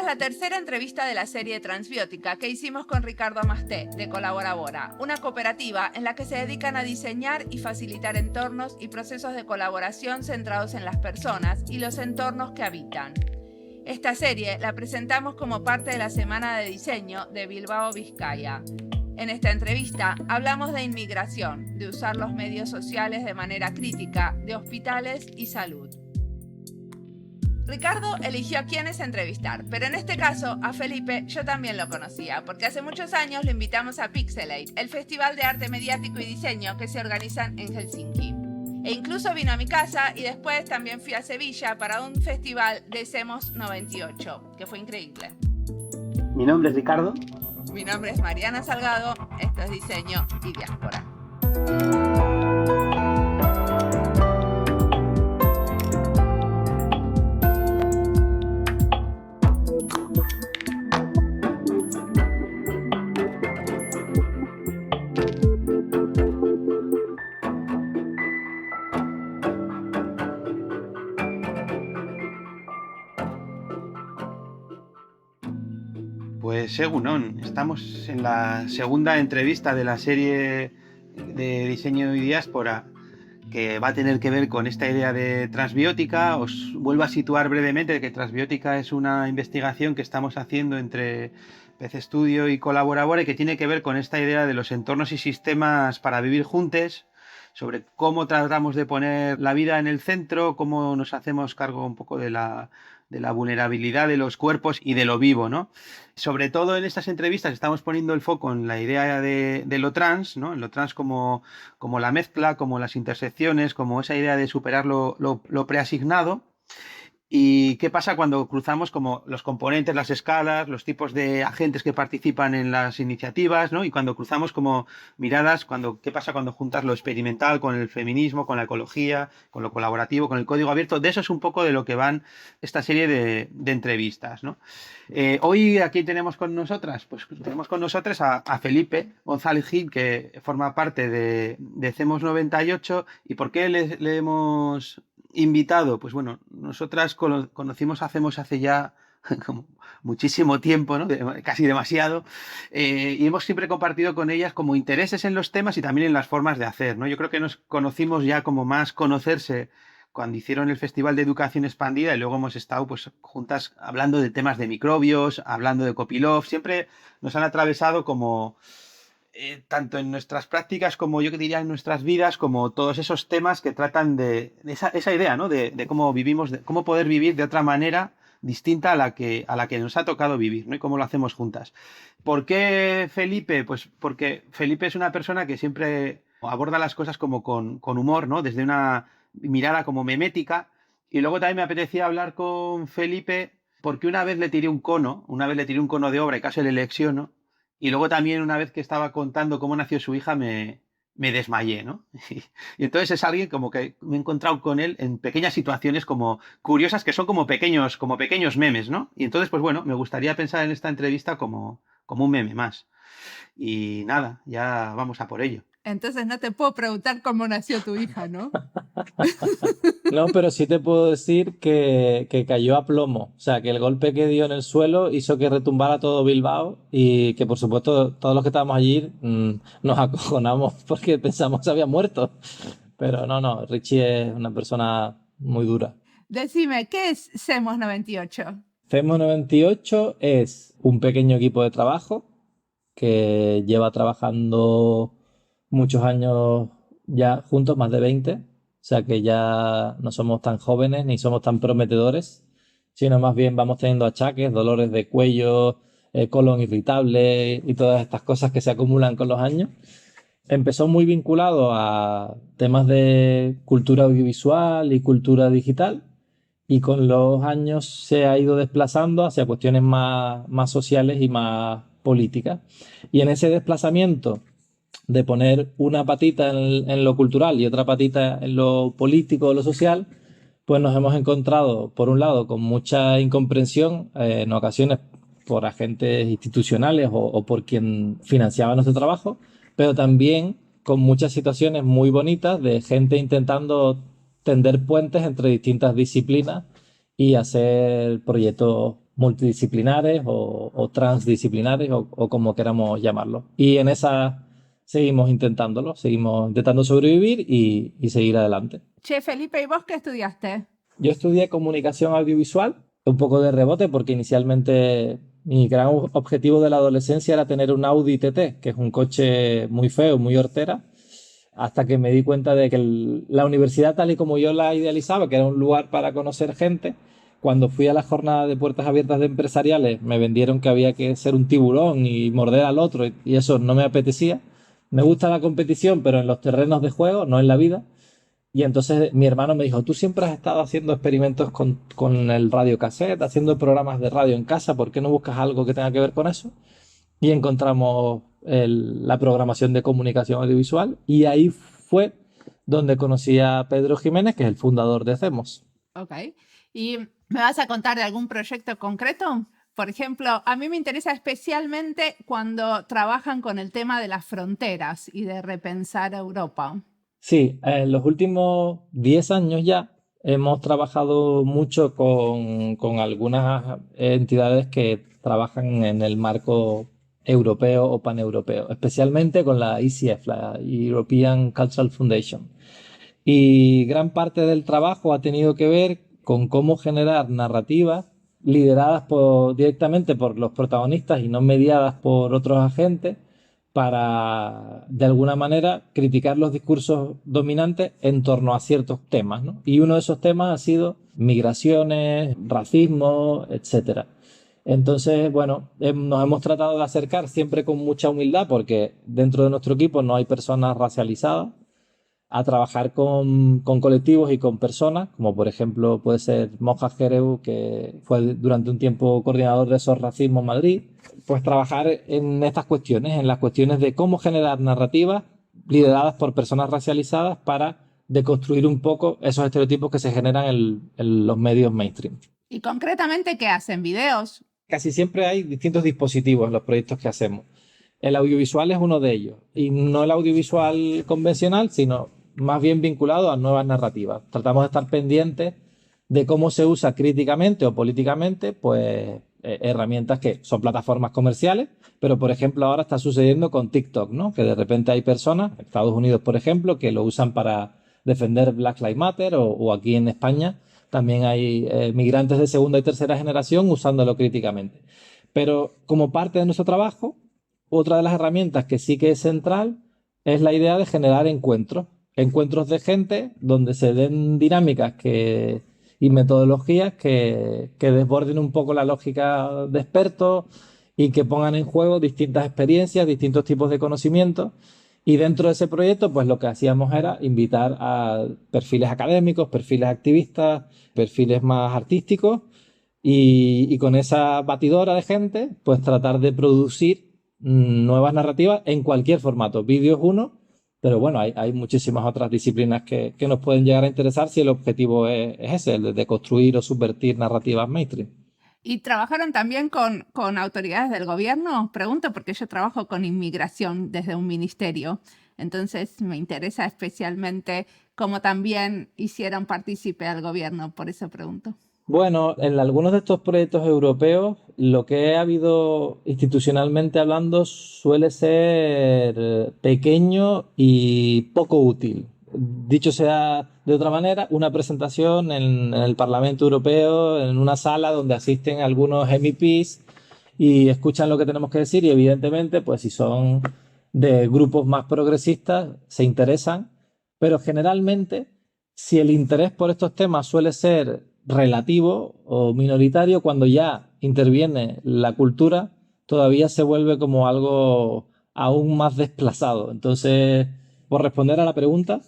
la tercera entrevista de la serie Transbiótica que hicimos con Ricardo Amasté, de Colaborabora, una cooperativa en la que se dedican a diseñar y facilitar entornos y procesos de colaboración centrados en las personas y los entornos que habitan. Esta serie la presentamos como parte de la Semana de Diseño de Bilbao, Vizcaya. En esta entrevista hablamos de inmigración, de usar los medios sociales de manera crítica, de hospitales y salud. Ricardo eligió a quienes entrevistar, pero en este caso a Felipe yo también lo conocía, porque hace muchos años lo invitamos a Pixelate, el festival de arte mediático y diseño que se organizan en Helsinki. E incluso vino a mi casa y después también fui a Sevilla para un festival de Semos 98, que fue increíble. Mi nombre es Ricardo. Mi nombre es Mariana Salgado, esto es Diseño y Diáspora. Pues según estamos en la segunda entrevista de la serie de Diseño y Diáspora, que va a tener que ver con esta idea de transbiótica. Os vuelvo a situar brevemente que transbiótica es una investigación que estamos haciendo entre PC Studio y Colaborabora y que tiene que ver con esta idea de los entornos y sistemas para vivir juntos, sobre cómo tratamos de poner la vida en el centro, cómo nos hacemos cargo un poco de la vulnerabilidad de los cuerpos y de lo vivo, ¿no? Sobre todo en estas entrevistas estamos poniendo el foco en la idea de lo trans, ¿no? En lo trans como la mezcla, como las intersecciones, como esa idea de superar lo preasignado. ¿Y qué pasa cuando cruzamos como los componentes, las escalas, los tipos de agentes que participan en las iniciativas, ¿no? Y cuando cruzamos como miradas, ¿qué pasa cuando juntas lo experimental con el feminismo, con la ecología, con lo colaborativo, con el código abierto? De eso es un poco de lo que van esta serie de entrevistas, ¿no? Hoy aquí tenemos con nosotras, pues tenemos con nosotros a Felipe González Gil, que forma parte de CEMOS 98. ¿Y por qué le hemos invitado? Pues bueno, nosotras conocimos a CEMOS hace ya como muchísimo tiempo, ¿no? Casi demasiado, y hemos siempre compartido con ellas como intereses en los temas y también en las formas de hacer, ¿no? Yo creo que nos conocimos ya como más conocerse cuando hicieron el Festival de Educación Expandida y luego hemos estado pues juntas hablando de temas de microbios, hablando de Copylove. Siempre nos han atravesado como tanto en nuestras prácticas como yo que diría en nuestras vidas, como todos esos temas que tratan de esa idea, ¿no? De cómo vivimos, de cómo poder vivir de otra manera distinta a la que nos ha tocado vivir, ¿no? Y cómo lo hacemos juntas. ¿Por qué Felipe? Pues porque Felipe es una persona que siempre aborda las cosas como con humor, ¿no? Desde una mirada como memética. Y luego también me apetecía hablar con Felipe porque una vez le tiré un cono de obra y casi le lecciono. Y luego también una vez que estaba contando cómo nació su hija me desmayé, ¿no? Y entonces es alguien como que me he encontrado con él en pequeñas situaciones como curiosas que son como pequeños memes, ¿no? Y entonces, pues bueno, me gustaría pensar en esta entrevista como un meme más. Y nada, ya vamos a por ello. Entonces no te puedo preguntar cómo nació tu hija, ¿no? No, pero sí te puedo decir que cayó a plomo. O sea, que el golpe que dio en el suelo hizo que retumbara todo Bilbao y que, por supuesto, todos los que estábamos allí nos acojonamos porque pensamos que se había muerto. Pero no, Richie es una persona muy dura. Decime, ¿qué es CEMOS 98? CEMOS 98 es un pequeño equipo de trabajo que lleva trabajando muchos años ya juntos, más de 20. O sea que ya no somos tan jóvenes ni somos tan prometedores, sino más bien vamos teniendo achaques, dolores de cuello, colon irritable y todas estas cosas que se acumulan con los años. Empezó muy vinculado a temas de cultura audiovisual y cultura digital y con los años se ha ido desplazando hacia cuestiones más sociales y más políticas. Y en ese desplazamiento de poner una patita en lo cultural y otra patita en lo político o lo social, pues nos hemos encontrado, por un lado, con mucha incomprensión, en ocasiones por agentes institucionales o por quien financiaba nuestro trabajo, pero también con muchas situaciones muy bonitas de gente intentando tender puentes entre distintas disciplinas y hacer proyectos multidisciplinares o transdisciplinares o como queramos llamarlo. Y en esa seguimos intentándolo, seguimos intentando sobrevivir y seguir adelante. Che, Felipe, ¿y vos qué estudiaste? Yo estudié comunicación audiovisual, un poco de rebote porque inicialmente mi gran objetivo de la adolescencia era tener un Audi TT, que es un coche muy feo, muy hortera, hasta que me di cuenta de que la universidad tal y como yo la idealizaba, que era un lugar para conocer gente, cuando fui a la jornada de puertas abiertas de empresariales me vendieron que había que ser un tiburón y morder al otro y eso no me apetecía. Me gusta la competición, pero en los terrenos de juego, no en la vida. Y entonces mi hermano me dijo, tú siempre has estado haciendo experimentos con el radiocassette, haciendo programas de radio en casa, ¿por qué no buscas algo que tenga que ver con eso? Y encontramos la programación de comunicación audiovisual y ahí fue donde conocí a Pedro Jiménez, que es el fundador de Hacemos. Ok. ¿Y me vas a contar de algún proyecto concreto? Por ejemplo, a mí me interesa especialmente cuando trabajan con el tema de las fronteras y de repensar Europa. Sí, en los últimos 10 años ya hemos trabajado mucho con algunas entidades que trabajan en el marco europeo o paneuropeo, especialmente con la ECF, la European Cultural Foundation. Y gran parte del trabajo ha tenido que ver con cómo generar narrativas lideradas directamente por los protagonistas y no mediadas por otros agentes para, de alguna manera, criticar los discursos dominantes en torno a ciertos temas, ¿no? Y uno de esos temas ha sido migraciones, racismo, etcétera. Entonces, bueno, nos hemos tratado de acercar siempre con mucha humildad porque dentro de nuestro equipo no hay personas racializadas, a trabajar con colectivos y con personas, como por ejemplo puede ser Moja Jereu, que fue durante un tiempo coordinador de esos racismos en Madrid, pues trabajar en estas cuestiones, en las cuestiones de cómo generar narrativas lideradas por personas racializadas para deconstruir un poco esos estereotipos que se generan en los medios mainstream. ¿Y concretamente qué hacen? ¿Videos? Casi siempre hay distintos dispositivos en los proyectos que hacemos. El audiovisual es uno de ellos, y no el audiovisual convencional, sino más bien vinculado a nuevas narrativas. Tratamos de estar pendientes de cómo se usa críticamente o políticamente, pues herramientas que son plataformas comerciales, pero por ejemplo ahora está sucediendo con TikTok, ¿no? Que de repente hay personas, Estados Unidos por ejemplo, que lo usan para defender Black Lives Matter o aquí en España también hay migrantes de segunda y tercera generación usándolo críticamente. Pero como parte de nuestro trabajo, otra de las herramientas que sí que es central es la idea de generar encuentros de gente donde se den dinámicas y metodologías que desborden un poco la lógica de expertos y que pongan en juego distintas experiencias, distintos tipos de conocimientos. Y dentro de ese proyecto, pues lo que hacíamos era invitar a perfiles académicos, perfiles activistas, perfiles más artísticos y con esa batidora de gente, pues tratar de producir nuevas narrativas en cualquier formato. Vídeo es uno, pero bueno, hay muchísimas otras disciplinas que nos pueden llegar a interesar si el objetivo es ese, el de construir o subvertir narrativas mainstream. ¿Y trabajaron también con autoridades del gobierno? Pregunto porque yo trabajo con inmigración desde un ministerio, entonces me interesa especialmente cómo también hicieron partícipe al gobierno, por eso pregunto. Bueno, en algunos de estos proyectos europeos, lo que ha habido institucionalmente hablando suele ser pequeño y poco útil. Dicho sea de otra manera, una presentación en el Parlamento Europeo, en una sala donde asisten algunos MEPs y escuchan lo que tenemos que decir y evidentemente, pues si son de grupos más progresistas, se interesan, pero generalmente, si el interés por estos temas suele ser relativo o minoritario, cuando ya interviene la cultura, todavía se vuelve como algo aún más desplazado. Entonces, por responder a la pregunta,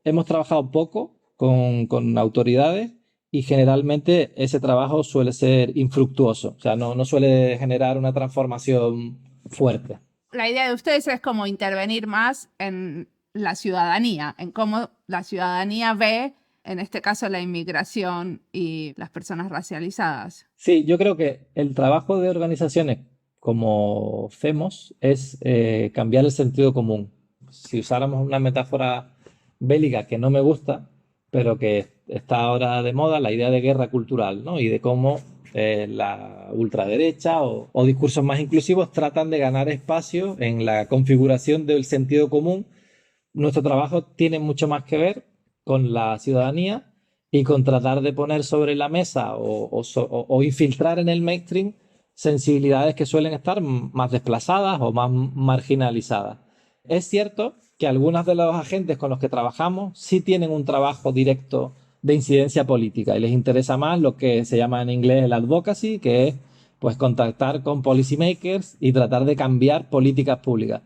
hemos trabajado poco con autoridades y generalmente ese trabajo suele ser infructuoso, o sea, no suele generar una transformación fuerte. La idea de ustedes es como intervenir más en la ciudadanía, en cómo la ciudadanía ve, en este caso, la inmigración y las personas racializadas. Sí, yo creo que el trabajo de organizaciones como FEMOS es cambiar el sentido común. Si usáramos una metáfora bélica que no me gusta, pero que está ahora de moda, la idea de guerra cultural, ¿no? Y de cómo la ultraderecha o discursos más inclusivos tratan de ganar espacio en la configuración del sentido común. Nuestro trabajo tiene mucho más que ver con la ciudadanía y con tratar de poner sobre la mesa o infiltrar en el mainstream sensibilidades que suelen estar más desplazadas o más marginalizadas. Es cierto que algunos de los agentes con los que trabajamos sí tienen un trabajo directo de incidencia política y les interesa más lo que se llama en inglés el advocacy, que es pues contactar con policymakers y tratar de cambiar políticas públicas.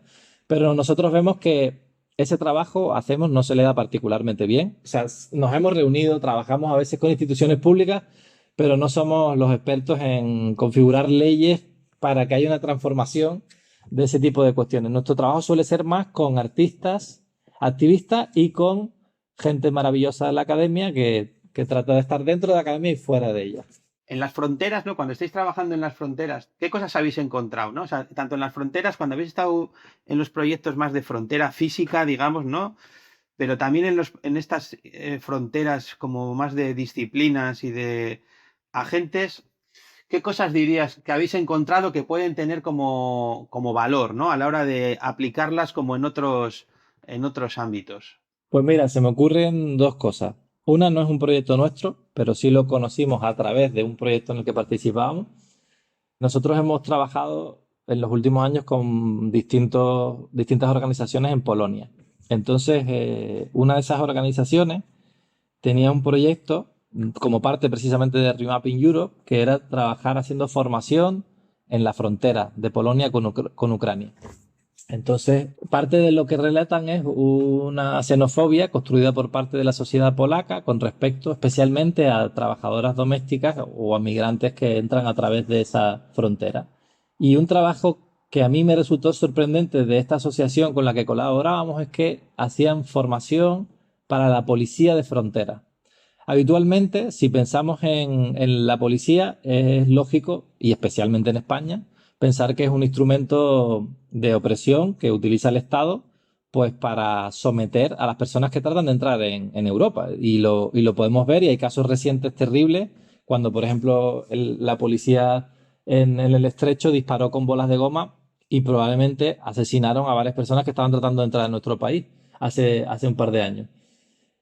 Pero nosotros vemos que ese trabajo no se le da particularmente bien. O sea, nos hemos reunido, trabajamos a veces con instituciones públicas, pero no somos los expertos en configurar leyes para que haya una transformación de ese tipo de cuestiones. Nuestro trabajo suele ser más con artistas, activistas y con gente maravillosa de la academia que trata de estar dentro de la academia y fuera de ella. En las fronteras, ¿no? Cuando estáis trabajando en las fronteras, ¿qué cosas habéis encontrado, ¿no? O sea, tanto en las fronteras, cuando habéis estado en los proyectos más de frontera física, digamos, ¿no? Pero también en estas fronteras como más de disciplinas y de agentes, ¿qué cosas dirías que habéis encontrado que pueden tener como valor, ¿no? A la hora de aplicarlas como en otros ámbitos. Pues mira, se me ocurren dos cosas. Una no es un proyecto nuestro, pero sí lo conocimos a través de un proyecto en el que participábamos. Nosotros hemos trabajado en los últimos años con distintas organizaciones en Polonia. Entonces, una de esas organizaciones tenía un proyecto como parte precisamente de Remapping Europe, que era trabajar haciendo formación en la frontera de Polonia con Ucrania. Entonces, parte de lo que relatan es una xenofobia construida por parte de la sociedad polaca con respecto especialmente a trabajadoras domésticas o a migrantes que entran a través de esa frontera. Y un trabajo que a mí me resultó sorprendente de esta asociación con la que colaborábamos es que hacían formación para la policía de frontera. Habitualmente, si pensamos en la policía, es lógico, y especialmente en España, pensar que es un instrumento de opresión que utiliza el Estado pues para someter a las personas que tratan de entrar en Europa. Y lo podemos ver, y hay casos recientes terribles, cuando, por ejemplo, la policía en el Estrecho disparó con bolas de goma y probablemente asesinaron a varias personas que estaban tratando de entrar en nuestro país hace un par de años.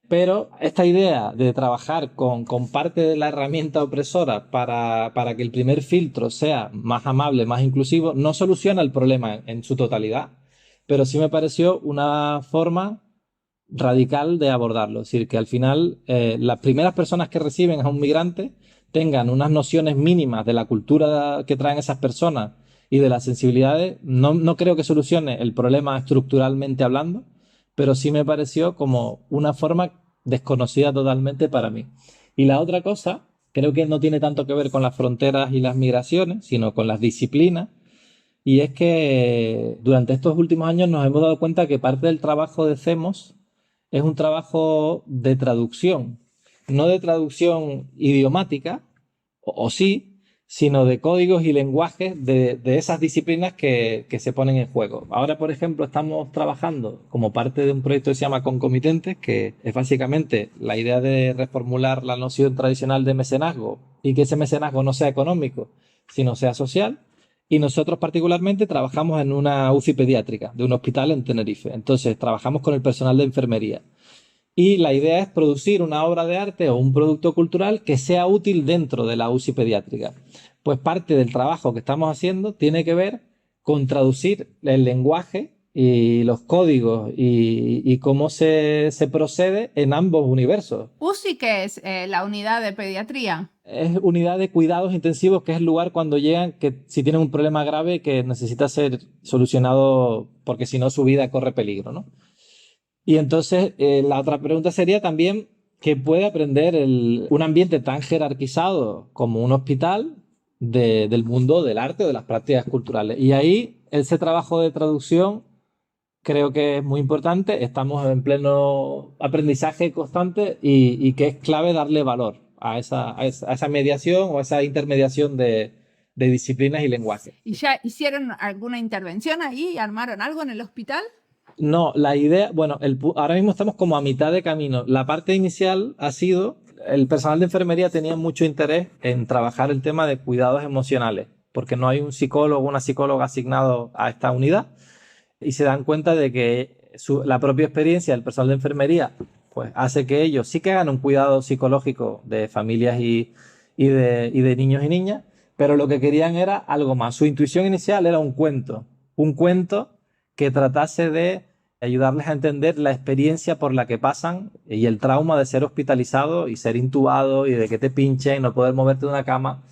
Pero esta idea de trabajar con parte de la herramienta opresora para que el primer filtro sea más amable, más inclusivo, no soluciona el problema en su totalidad, pero sí me pareció una forma radical de abordarlo. Es decir, que al final las primeras personas que reciben a un migrante tengan unas nociones mínimas de la cultura que traen esas personas y de las sensibilidades. No creo que solucione el problema estructuralmente hablando, pero sí me pareció como una forma desconocida totalmente para mí. Y la otra cosa, creo que no tiene tanto que ver con las fronteras y las migraciones, sino con las disciplinas, y es que durante estos últimos años nos hemos dado cuenta que parte del trabajo de CEMOS es un trabajo de traducción, no de traducción idiomática, o sí, sino de códigos y lenguajes de esas disciplinas que se ponen en juego. Ahora, por ejemplo, estamos trabajando como parte de un proyecto que se llama Concomitentes, que es básicamente la idea de reformular la noción tradicional de mecenazgo y que ese mecenazgo no sea económico, sino sea social. Y nosotros particularmente trabajamos en una UCI pediátrica de un hospital en Tenerife. Entonces, trabajamos con el personal de enfermería. Y la idea es producir una obra de arte o un producto cultural que sea útil dentro de la UCI pediátrica. Pues parte del trabajo que estamos haciendo tiene que ver con traducir el lenguaje y los códigos y cómo se procede en ambos universos. UCI, ¿qué es? La unidad de pediatría. Es unidad de cuidados intensivos, que es el lugar cuando llegan, que si tienen un problema grave que necesita ser solucionado porque si no su vida corre peligro, ¿no? Y entonces la otra pregunta sería también que puede aprender un ambiente tan jerarquizado como un hospital del mundo del arte o de las prácticas culturales. Y ahí ese trabajo de traducción creo que es muy importante. Estamos en pleno aprendizaje constante y que es clave darle valor a esa mediación o a esa intermediación de disciplinas y lenguajes. ¿Y ya hicieron alguna intervención ahí? ¿Armaron algo en el hospital? No, la idea, bueno, ahora mismo estamos como a mitad de camino. La parte inicial ha sido el personal de enfermería tenía mucho interés en trabajar el tema de cuidados emocionales, porque no hay un psicólogo o una psicóloga asignado a esta unidad y se dan cuenta de que la propia experiencia del personal de enfermería pues hace que ellos sí que hagan un cuidado psicológico de familias y de niños y niñas, pero lo que querían era algo más. Su intuición inicial era un cuento que tratase de ayudarles a entender la experiencia por la que pasan y el trauma de ser hospitalizado y ser intubado y de que te pinchen y no poder moverte de una cama.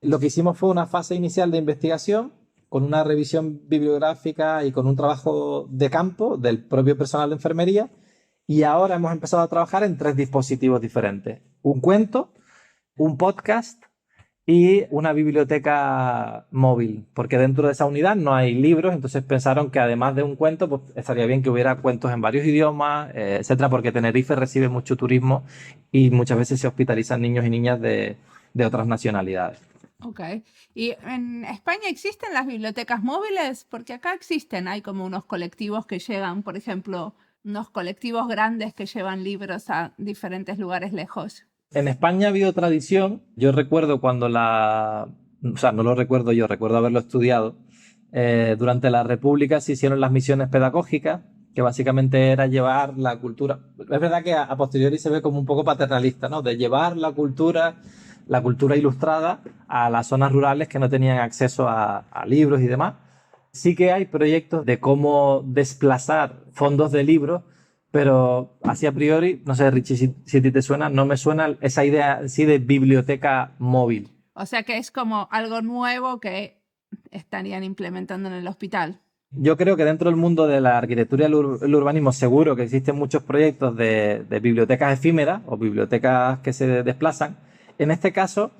Lo que hicimos fue una fase inicial de investigación con una revisión bibliográfica y con un trabajo de campo del propio personal de enfermería, y ahora hemos empezado a trabajar en 3 dispositivos diferentes: un cuento, un podcast y una biblioteca móvil, porque dentro de esa unidad no hay libros, entonces pensaron que además de un cuento, pues estaría bien que hubiera cuentos en varios idiomas, etcétera, porque Tenerife recibe mucho turismo y muchas veces se hospitalizan niños y niñas de otras nacionalidades. Ok. ¿Y en España existen las bibliotecas móviles? Porque acá existen, hay como unos colectivos que llegan, por ejemplo, unos colectivos grandes que llevan libros a diferentes lugares lejos. En España ha habido tradición. Yo recuerdo cuando o sea, no lo recuerdo yo, recuerdo haberlo estudiado. Durante la República se hicieron las misiones pedagógicas, que básicamente era llevar la cultura. Es verdad que a posteriori se ve como un poco paternalista, ¿no? De llevar la cultura ilustrada a las zonas rurales que no tenían acceso a libros y demás. Sí que hay proyectos de cómo desplazar fondos de libros, pero así a priori, no sé, Richie, si a ti te suena, no me suena esa idea así de biblioteca móvil. O sea que es como algo nuevo que estarían implementando en el hospital. Yo creo que dentro del mundo de la arquitectura y el urbanismo seguro que existen muchos proyectos de bibliotecas efímeras o bibliotecas que se desplazan. En este caso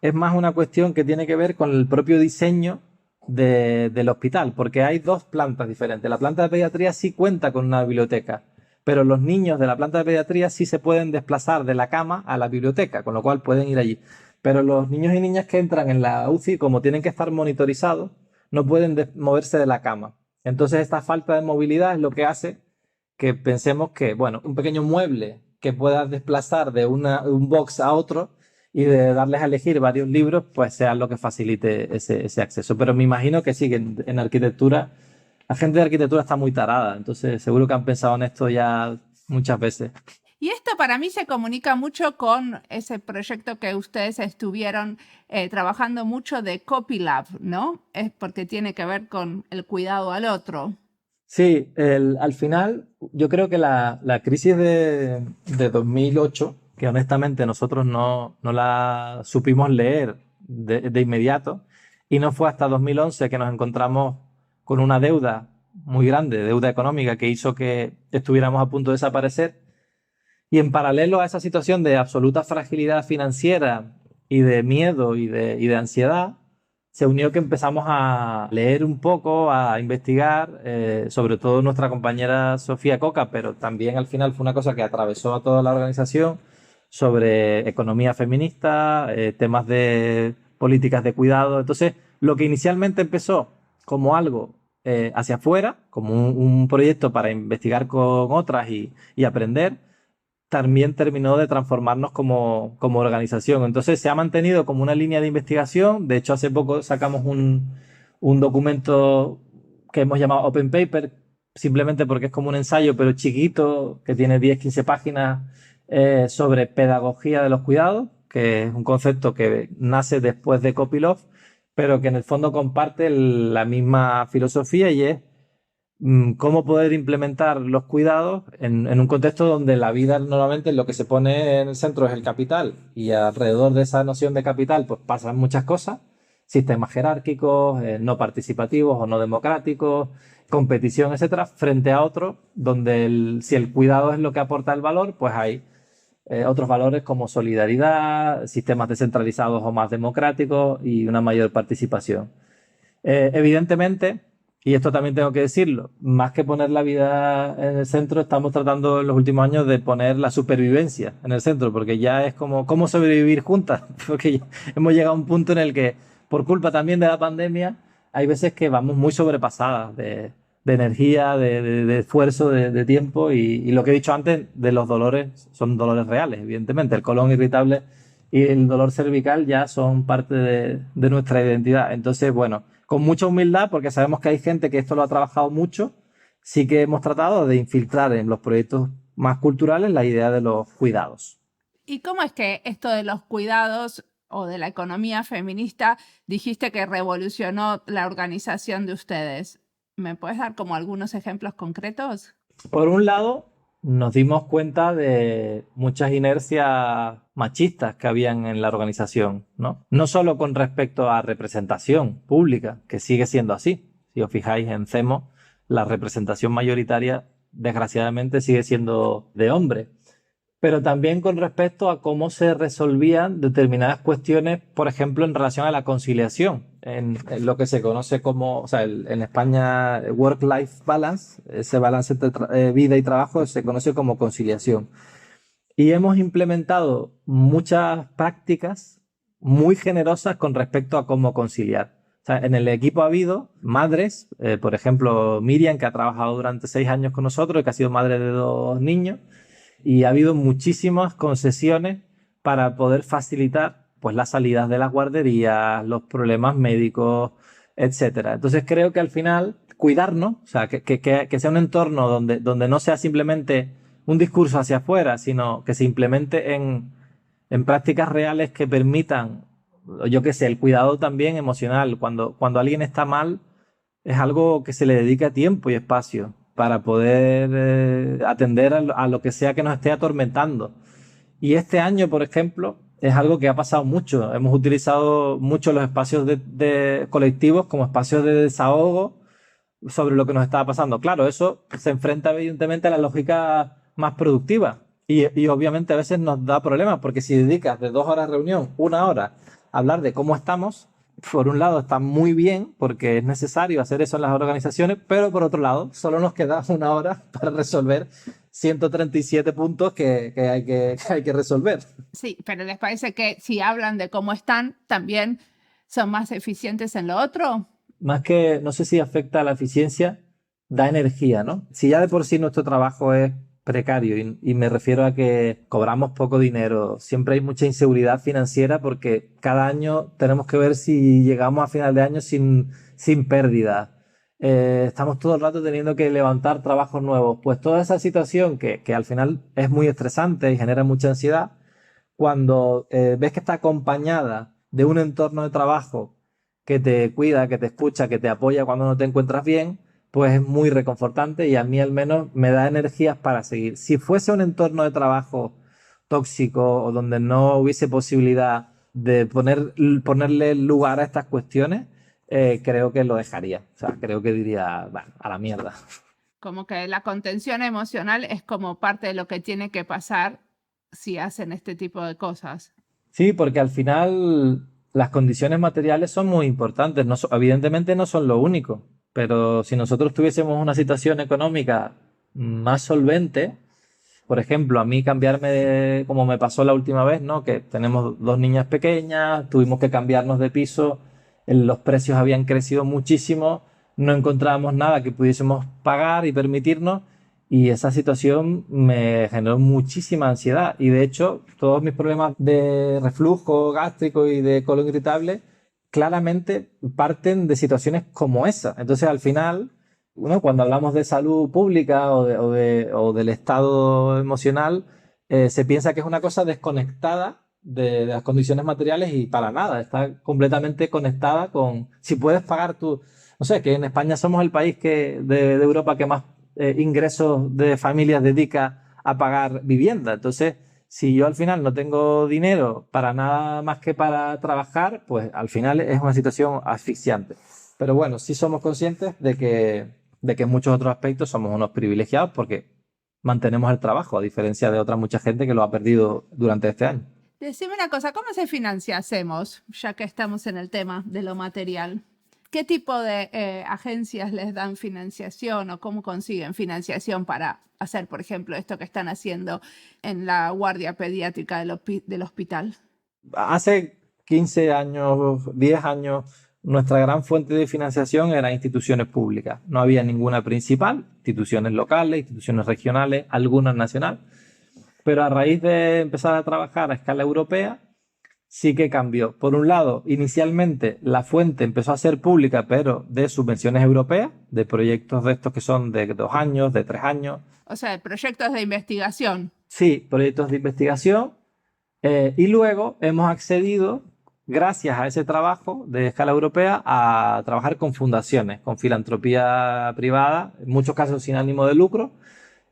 es más una cuestión que tiene que ver con el propio diseño del hospital, porque hay 2 plantas diferentes. La planta de pediatría sí cuenta con una biblioteca, pero los niños de la planta de pediatría sí se pueden desplazar de la cama a la biblioteca, con lo cual pueden ir allí. Pero los niños y niñas que entran en la UCI, como tienen que estar monitorizados, no pueden moverse de la cama. Entonces esta falta de movilidad es lo que hace que pensemos que, bueno, un pequeño mueble que pueda desplazar de un box a otro y de darles a elegir varios libros, pues sea lo que facilite ese acceso. Pero me imagino que sí, que en arquitectura, la gente de arquitectura está muy tarada, entonces seguro que han pensado en esto ya muchas veces. Y esto para mí se comunica mucho con ese proyecto que ustedes estuvieron trabajando mucho de Copylab, ¿no? Es porque tiene que ver con el cuidado al otro. Sí, al final yo creo que la crisis de 2008, que honestamente nosotros no la supimos leer de inmediato, y no fue hasta 2011 que nos encontramos con una deuda muy grande, deuda económica, que hizo que estuviéramos a punto de desaparecer. Y en paralelo a esa situación de absoluta fragilidad financiera y de miedo y de ansiedad, se unió que empezamos a leer un poco, a investigar, sobre todo nuestra compañera Sofía Coca, pero también al final fue una cosa que atravesó a toda la organización, sobre economía feminista, temas de políticas de cuidado. Entonces, lo que inicialmente empezó como algo hacia afuera, como un proyecto para investigar con otras y aprender, también terminó de transformarnos como organización. Entonces se ha mantenido como una línea de investigación. De hecho, hace poco sacamos un documento que hemos llamado Open Paper, simplemente porque es como un ensayo, pero chiquito, que tiene 10-15 páginas sobre pedagogía de los cuidados, que es un concepto que nace después de Copylove, pero que en el fondo comparte la misma filosofía, y es cómo poder implementar los cuidados en un contexto donde la vida normalmente lo que se pone en el centro es el capital, y alrededor de esa noción de capital pues pasan muchas cosas: sistemas jerárquicos, no participativos o no democráticos, competición, etcétera, frente a otro donde si el cuidado es lo que aporta el valor, pues hay otros valores como solidaridad, sistemas descentralizados o más democráticos y una mayor participación. Evidentemente, y esto también tengo que decirlo, más que poner la vida en el centro, estamos tratando en los últimos años de poner la supervivencia en el centro, porque ya es como cómo sobrevivir juntas, porque ya hemos llegado a un punto en el que, por culpa también de la pandemia, hay veces que vamos muy sobrepasadas de energía, de esfuerzo, de tiempo y lo que he dicho antes de los dolores, son dolores reales, evidentemente. El colon irritable y el dolor cervical ya son parte de nuestra identidad. Entonces, bueno, con mucha humildad, porque sabemos que hay gente que esto lo ha trabajado mucho, sí que hemos tratado de infiltrar en los proyectos más culturales la idea de los cuidados. ¿Y cómo es que esto de los cuidados o de la economía feminista dijiste que revolucionó la organización de ustedes? ¿Me puedes dar como algunos ejemplos concretos? Por un lado, nos dimos cuenta de muchas inercias machistas que habían en la organización, ¿no? No solo con respecto a representación pública, que sigue siendo así. Si os fijáis en CEMO, la representación mayoritaria, desgraciadamente, sigue siendo de hombres. Pero también con respecto a cómo se resolvían determinadas cuestiones, por ejemplo, en relación a la conciliación, en lo que se conoce como, o sea, en España, work-life balance, ese balance entre vida y trabajo se conoce como conciliación. Y hemos implementado muchas prácticas muy generosas con respecto a cómo conciliar. O sea, en el equipo ha habido madres, por ejemplo, Miriam, que ha trabajado durante 6 años con nosotros y que ha sido madre de 2 niños, y ha habido muchísimas concesiones para poder facilitar pues las salidas de las guarderías, los problemas médicos, etcétera. Entonces creo que al final cuidarnos, o sea, que sea un entorno donde no sea simplemente un discurso hacia afuera, sino que se implemente en prácticas reales que permitan, yo qué sé, el cuidado también emocional. Cuando alguien está mal, es algo que se le dedica tiempo y espacio para poder atender a lo que sea que nos esté atormentando. Y este año, por ejemplo, es algo que ha pasado mucho. Hemos utilizado mucho los espacios de colectivos como espacios de desahogo sobre lo que nos estaba pasando. Claro, eso se enfrenta evidentemente a la lógica más productiva y obviamente a veces nos da problemas porque si dedicas de 2 horas de reunión, 1 hora a hablar de cómo estamos, por un lado está muy bien porque es necesario hacer eso en las organizaciones, pero por otro lado solo nos queda 1 hora para resolver 137 puntos que hay que resolver. Sí, pero ¿les parece que si hablan de cómo están, también son más eficientes en lo otro? Más que, no sé si afecta a la eficiencia, da energía, ¿no? Si ya de por sí nuestro trabajo es precario y me refiero a que cobramos poco dinero, siempre hay mucha inseguridad financiera porque cada año tenemos que ver si llegamos a final de año sin pérdida. Estamos todo el rato teniendo que levantar trabajos nuevos. Pues toda esa situación que al final es muy estresante y genera mucha ansiedad, cuando ves que está acompañada de un entorno de trabajo que te cuida, que te escucha, que te apoya cuando no te encuentras bien, pues es muy reconfortante y a mí al menos me da energías para seguir. Si fuese un entorno de trabajo tóxico o donde no hubiese posibilidad de ponerle lugar a estas cuestiones, creo que lo dejaría. O sea, creo que diría, bueno, a la mierda. Como que la contención emocional es como parte de lo que tiene que pasar si hacen este tipo de cosas. Sí, porque al final las condiciones materiales son muy importantes. No evidentemente no son lo único, pero si nosotros tuviésemos una situación económica más solvente, por ejemplo, a mí cambiarme como me pasó la última vez, ¿no? Que tenemos 2 niñas pequeñas, tuvimos que cambiarnos de piso, los precios habían crecido muchísimo, no encontrábamos nada que pudiésemos pagar y permitirnos. Y esa situación me generó muchísima ansiedad. Y de hecho, todos mis problemas de reflujo gástrico y de colon irritable claramente parten de situaciones como esa. Entonces, al final, bueno, cuando hablamos de salud pública o del estado emocional, se piensa que es una cosa desconectada de las condiciones materiales y para nada. Está completamente conectada con si puedes pagar tu... No sé, que en España somos el país de Europa que más ingresos de familias dedica a pagar vivienda. Entonces, si yo al final no tengo dinero para nada más que para trabajar, pues al final es una situación asfixiante. Pero bueno, sí somos conscientes de que en muchos otros aspectos somos unos privilegiados porque mantenemos el trabajo, a diferencia de otra mucha gente que lo ha perdido durante este año. Decime una cosa, ¿cómo se financia Hacemos, ya que estamos en el tema de lo material? ¿Qué tipo de agencias les dan financiación o cómo consiguen financiación para hacer, por ejemplo, esto que están haciendo en la guardia pediátrica del hospital? Hace 15 años, 10 años, nuestra gran fuente de financiación eran instituciones públicas. No había ninguna principal, instituciones locales, instituciones regionales, algunas nacionales. Pero a raíz de empezar a trabajar a escala europea, sí que cambió. Por un lado, inicialmente la fuente empezó a ser pública, pero de subvenciones europeas, de proyectos de estos que son de 2 años, de 3 años. O sea, proyectos de investigación. Sí, proyectos de investigación. Y luego hemos accedido, gracias a ese trabajo de escala europea, a trabajar con fundaciones, con filantropía privada, en muchos casos sin ánimo de lucro.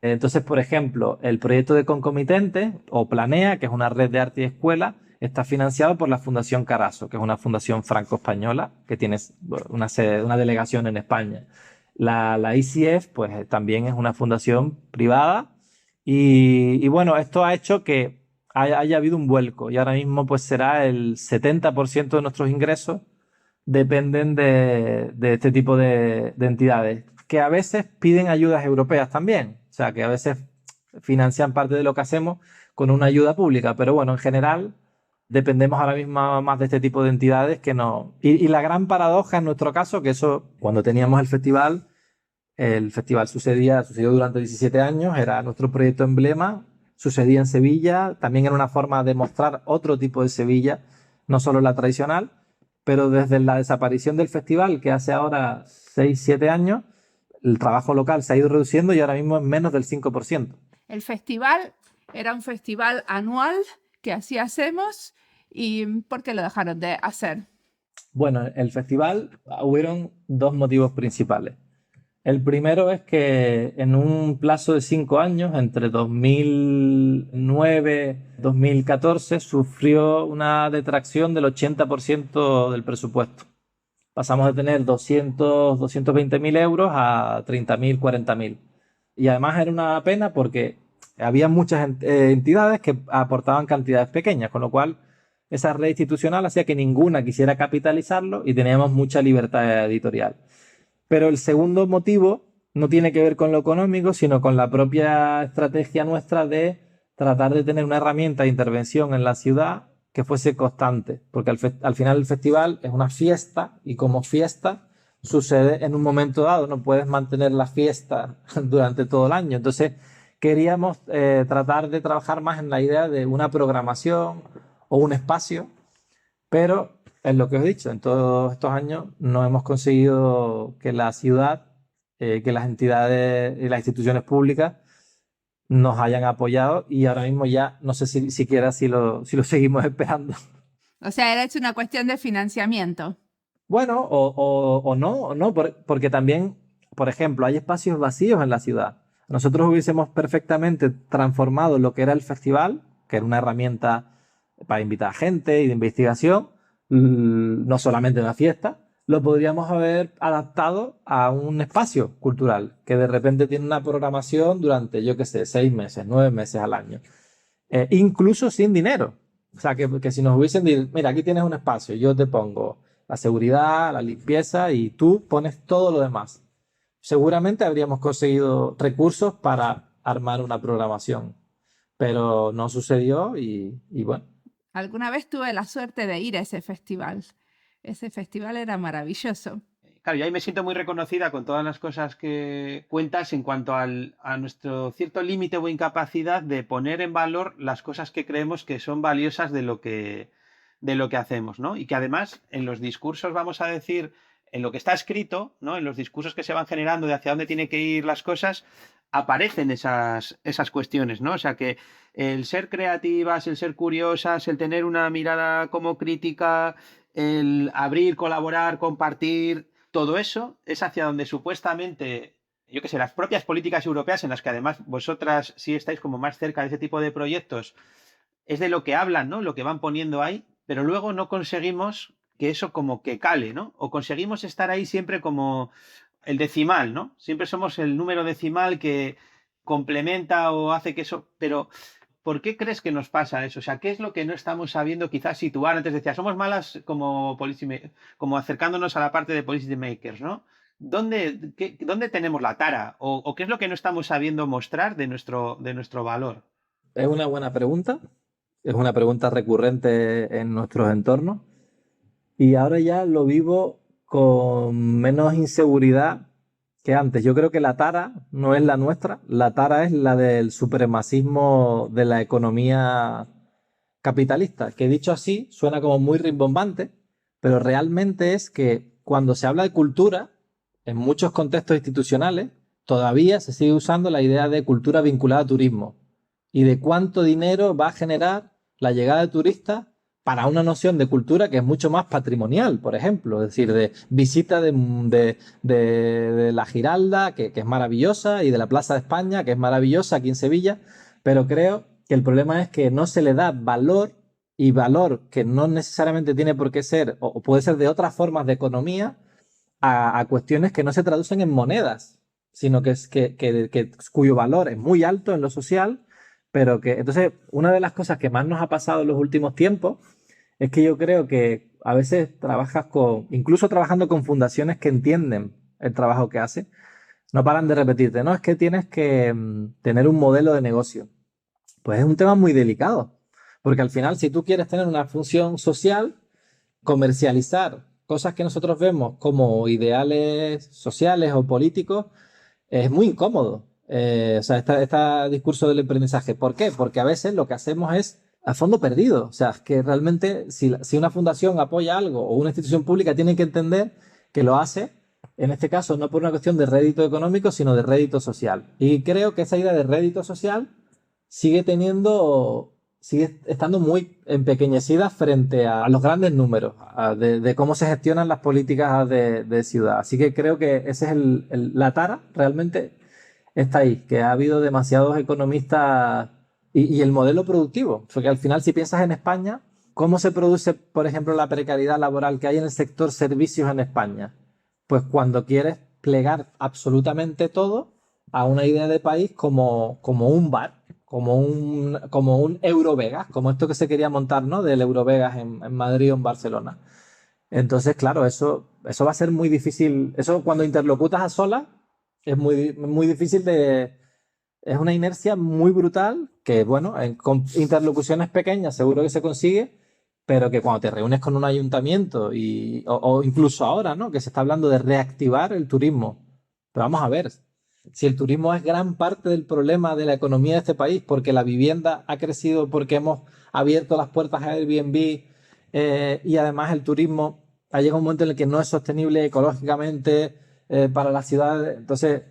Entonces, por ejemplo, el proyecto de Concomitente o Planea, que es una red de arte y escuela, está financiado por la Fundación Caraso, que es una fundación franco-española que tiene una delegación en España. La ICF, pues también es una fundación privada y bueno, esto ha hecho que haya habido un vuelco y ahora mismo pues será el 70% de nuestros ingresos dependen de este tipo de entidades, que a veces piden ayudas europeas también, o sea, que a veces financian parte de lo que hacemos con una ayuda pública, pero bueno, en general dependemos ahora mismo más de este tipo de entidades que no. Y la gran paradoja en nuestro caso, que eso, cuando teníamos el festival sucedió durante 17 años, era nuestro proyecto emblema, sucedía en Sevilla, también era una forma de mostrar otro tipo de Sevilla, no solo la tradicional, pero desde la desaparición del festival, que hace ahora 6, 7 años, el trabajo local se ha ido reduciendo y ahora mismo es menos del 5%. El festival era un festival anual que así hacemos. ¿Y por qué lo dejaron de hacer? Bueno, el festival hubieron 2 motivos principales. El primero es que en un plazo de 5 años, entre 2009 y 2014, sufrió una detracción del 80% del presupuesto. Pasamos de tener 220.000 euros a 30.000, 40.000. Y además era una pena porque había muchas entidades que aportaban cantidades pequeñas, con lo cual esa red institucional hacía que ninguna quisiera capitalizarlo y teníamos mucha libertad editorial. Pero el segundo motivo no tiene que ver con lo económico, sino con la propia estrategia nuestra de tratar de tener una herramienta de intervención en la ciudad que fuese constante, porque al final el festival es una fiesta y como fiesta sucede en un momento dado, no puedes mantener la fiesta durante todo el año. Entonces queríamos tratar de trabajar más en la idea de una programación o un espacio, pero es lo que os he dicho, en todos estos años no hemos conseguido que la ciudad, que las entidades y las instituciones públicas nos hayan apoyado y ahora mismo ya no sé siquiera si lo seguimos esperando. O sea, era una cuestión de financiamiento. Bueno, o no, porque también, por ejemplo, hay espacios vacíos en la ciudad. Nosotros hubiésemos perfectamente transformado lo que era el festival, que era una herramienta para invitar a gente y de investigación, no solamente una fiesta, lo podríamos haber adaptado a un espacio cultural que de repente tiene una programación durante, yo qué sé, 6 meses, 9 meses al año, incluso sin dinero. O sea, que si nos hubiesen dicho, mira, aquí tienes un espacio, yo te pongo la seguridad, la limpieza y tú pones todo lo demás. Seguramente habríamos conseguido recursos para armar una programación, pero no sucedió y bueno. Alguna vez tuve la suerte de ir a ese festival. Ese festival era maravilloso. Claro, yo ahí me siento muy reconocida con todas las cosas que cuentas en cuanto a nuestro cierto límite o incapacidad de poner en valor las cosas que creemos que son valiosas de lo que hacemos, ¿no? Y que además en los discursos, vamos a decir, en lo que está escrito, ¿no? En los discursos que se van generando de hacia dónde tienen que ir las cosas, aparecen esas cuestiones, ¿no? O sea que el ser creativas, el ser curiosas, el tener una mirada como crítica, el abrir, colaborar, compartir, todo eso es hacia donde supuestamente, yo qué sé, las propias políticas europeas, en las que además vosotras sí estáis como más cerca de ese tipo de proyectos, es de lo que hablan, ¿no? Lo que van poniendo ahí, pero luego no conseguimos que eso como que cale, ¿no? O conseguimos estar ahí siempre como el decimal, ¿no? Siempre somos el número decimal que complementa o hace que eso, pero ¿por qué crees que nos pasa eso? O sea, ¿qué es lo que no estamos sabiendo quizás situar? Antes decía, somos malas como acercándonos a la parte de policy makers, ¿no? ¿Dónde tenemos la tara? ¿O qué es lo que no estamos sabiendo mostrar de nuestro valor? Es una buena pregunta. Es una pregunta recurrente en nuestros entornos. Y ahora ya lo vivo con menos inseguridad que antes. Yo creo que la tara no es la nuestra, la tara es la del supremacismo de la economía capitalista, que dicho así suena como muy rimbombante, pero realmente es que cuando se habla de cultura, en muchos contextos institucionales, todavía se sigue usando la idea de cultura vinculada a turismo y de cuánto dinero va a generar la llegada de turistas para una noción de cultura que es mucho más patrimonial, por ejemplo, es decir, de visita de la Giralda, que es maravillosa, y de la Plaza de España, que es maravillosa aquí en Sevilla, pero creo que el problema es que no se le da valor, y valor que no necesariamente tiene por qué ser, o puede ser de otras formas de economía, a cuestiones que no se traducen en monedas, sino cuyo valor es muy alto en lo social, pero que entonces una de las cosas que más nos ha pasado en los últimos tiempos es que yo creo que a veces incluso trabajando con fundaciones que entienden el trabajo que hacen, no paran de repetirte, no, es que tienes que tener un modelo de negocio. Pues es un tema muy delicado, porque al final si tú quieres tener una función social, comercializar cosas que nosotros vemos como ideales sociales o políticos, es muy incómodo. O sea, este discurso del aprendizaje. ¿Por qué? Porque a veces lo que hacemos es a fondo perdido. O sea, que realmente si una fundación apoya algo o una institución pública tiene que entender que lo hace, en este caso, no por una cuestión de rédito económico, sino de rédito social. Y creo que esa idea de rédito social sigue estando muy empequeñecida frente a los grandes números de cómo se gestionan las políticas de ciudad. Así que creo que ese es la tara, realmente está ahí, que ha habido demasiados economistas y el modelo productivo, porque al final si piensas en España, ¿cómo se produce, por ejemplo, la precariedad laboral que hay en el sector servicios en España? Pues cuando quieres plegar absolutamente todo a una idea de país como un bar, como un Eurovegas, como esto que se quería montar, ¿no? Del Eurovegas en Madrid o en Barcelona. Entonces, claro, eso va a ser muy difícil. Eso cuando interlocutas a solas es muy difícil es una inercia muy brutal que, bueno, con interlocuciones pequeñas seguro que se consigue, pero que cuando te reúnes con un ayuntamiento o incluso ahora, ¿no? Que se está hablando de reactivar el turismo. Pero vamos a ver, si el turismo es gran parte del problema de la economía de este país, porque la vivienda ha crecido, porque hemos abierto las puertas a Airbnb, y además el turismo ha llegado a un momento en el que no es sostenible ecológicamente para la ciudad. Entonces,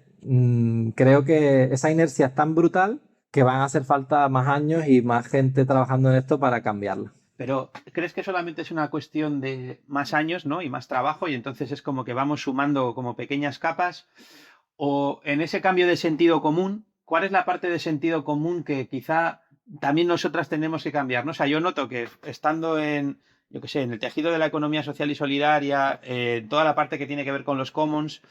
creo que esa inercia es tan brutal que van a hacer falta más años y más gente trabajando en esto para cambiarla. Pero ¿crees que solamente es una cuestión de más años, ¿no? Y más trabajo, y entonces es como que vamos sumando como pequeñas capas? O en ese cambio de sentido común, ¿cuál es la parte de sentido común que quizá también nosotras tenemos que cambiar, ¿no? O sea, yo noto que estando yo qué sé, en el tejido de la economía social y solidaria, toda la parte que tiene que ver con los commons,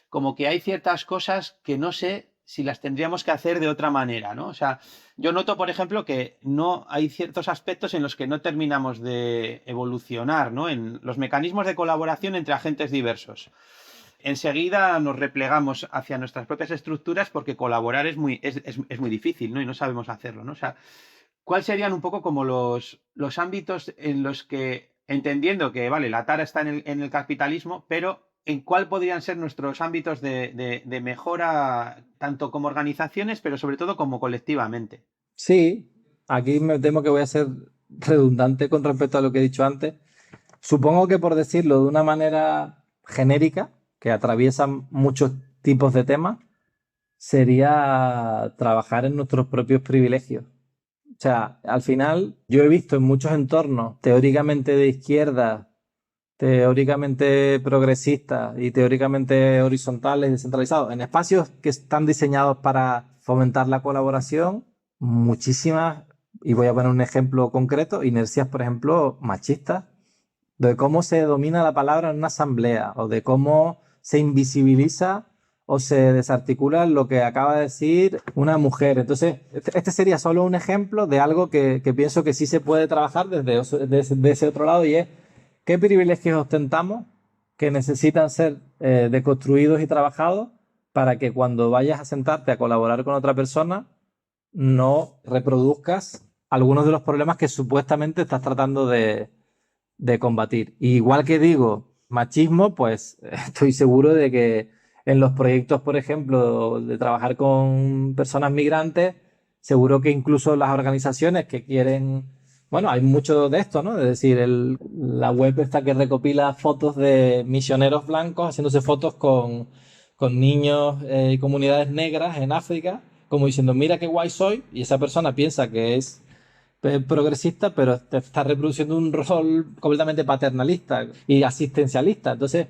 como que hay ciertas cosas que no sé si las tendríamos que hacer de otra manera, ¿no? O sea, yo noto, por ejemplo, que no hay ciertos aspectos en los que no terminamos de evolucionar, ¿no? En los mecanismos de colaboración entre agentes diversos. Enseguida nos replegamos hacia nuestras propias estructuras porque colaborar es muy difícil, ¿no? Y no sabemos hacerlo, ¿no? O sea, ¿cuáles serían un poco como los ámbitos en los que, entendiendo que, vale, la tara está en el capitalismo, pero en cuál podrían ser nuestros ámbitos de mejora, tanto como organizaciones, pero sobre todo como colectivamente? Sí, aquí me temo que voy a ser redundante con respecto a lo que he dicho antes. Supongo que por decirlo de una manera genérica, que atraviesa muchos tipos de temas, sería trabajar en nuestros propios privilegios. O sea, al final yo he visto en muchos entornos teóricamente de izquierda, teóricamente progresistas y teóricamente horizontales, descentralizados, en espacios que están diseñados para fomentar la colaboración, muchísimas, y voy a poner un ejemplo concreto, inercias, por ejemplo, machistas, de cómo se domina la palabra en una asamblea o de cómo se invisibiliza o se desarticula lo que acaba de decir una mujer. Entonces, este sería solo un ejemplo de algo que pienso que sí se puede trabajar desde ese otro lado, y es qué privilegios ostentamos que necesitan ser deconstruidos y trabajados para que cuando vayas a sentarte a colaborar con otra persona no reproduzcas algunos de los problemas que supuestamente estás tratando de combatir. Y igual que digo machismo, pues estoy seguro de que en los proyectos, por ejemplo, de trabajar con personas migrantes, seguro que incluso las organizaciones que quieren, bueno, hay mucho de esto, ¿no? Es decir, la web esta que recopila fotos de misioneros blancos haciéndose fotos con niños y comunidades negras en África, como diciendo, mira qué guay soy, y esa persona piensa que es progresista, pero te está reproduciendo un rol completamente paternalista y asistencialista. Entonces,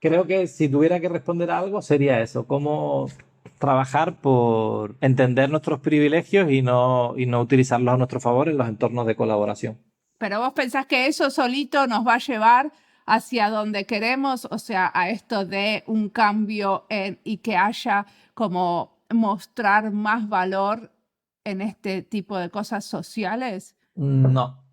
creo que si tuviera que responder a algo sería eso, cómo trabajar por entender nuestros privilegios y no utilizarlos a nuestro favor en los entornos de colaboración. Pero vos pensás que eso solito nos va a llevar hacia donde queremos, o sea, a esto de un cambio y que haya como mostrar más valor en este tipo de cosas sociales? No.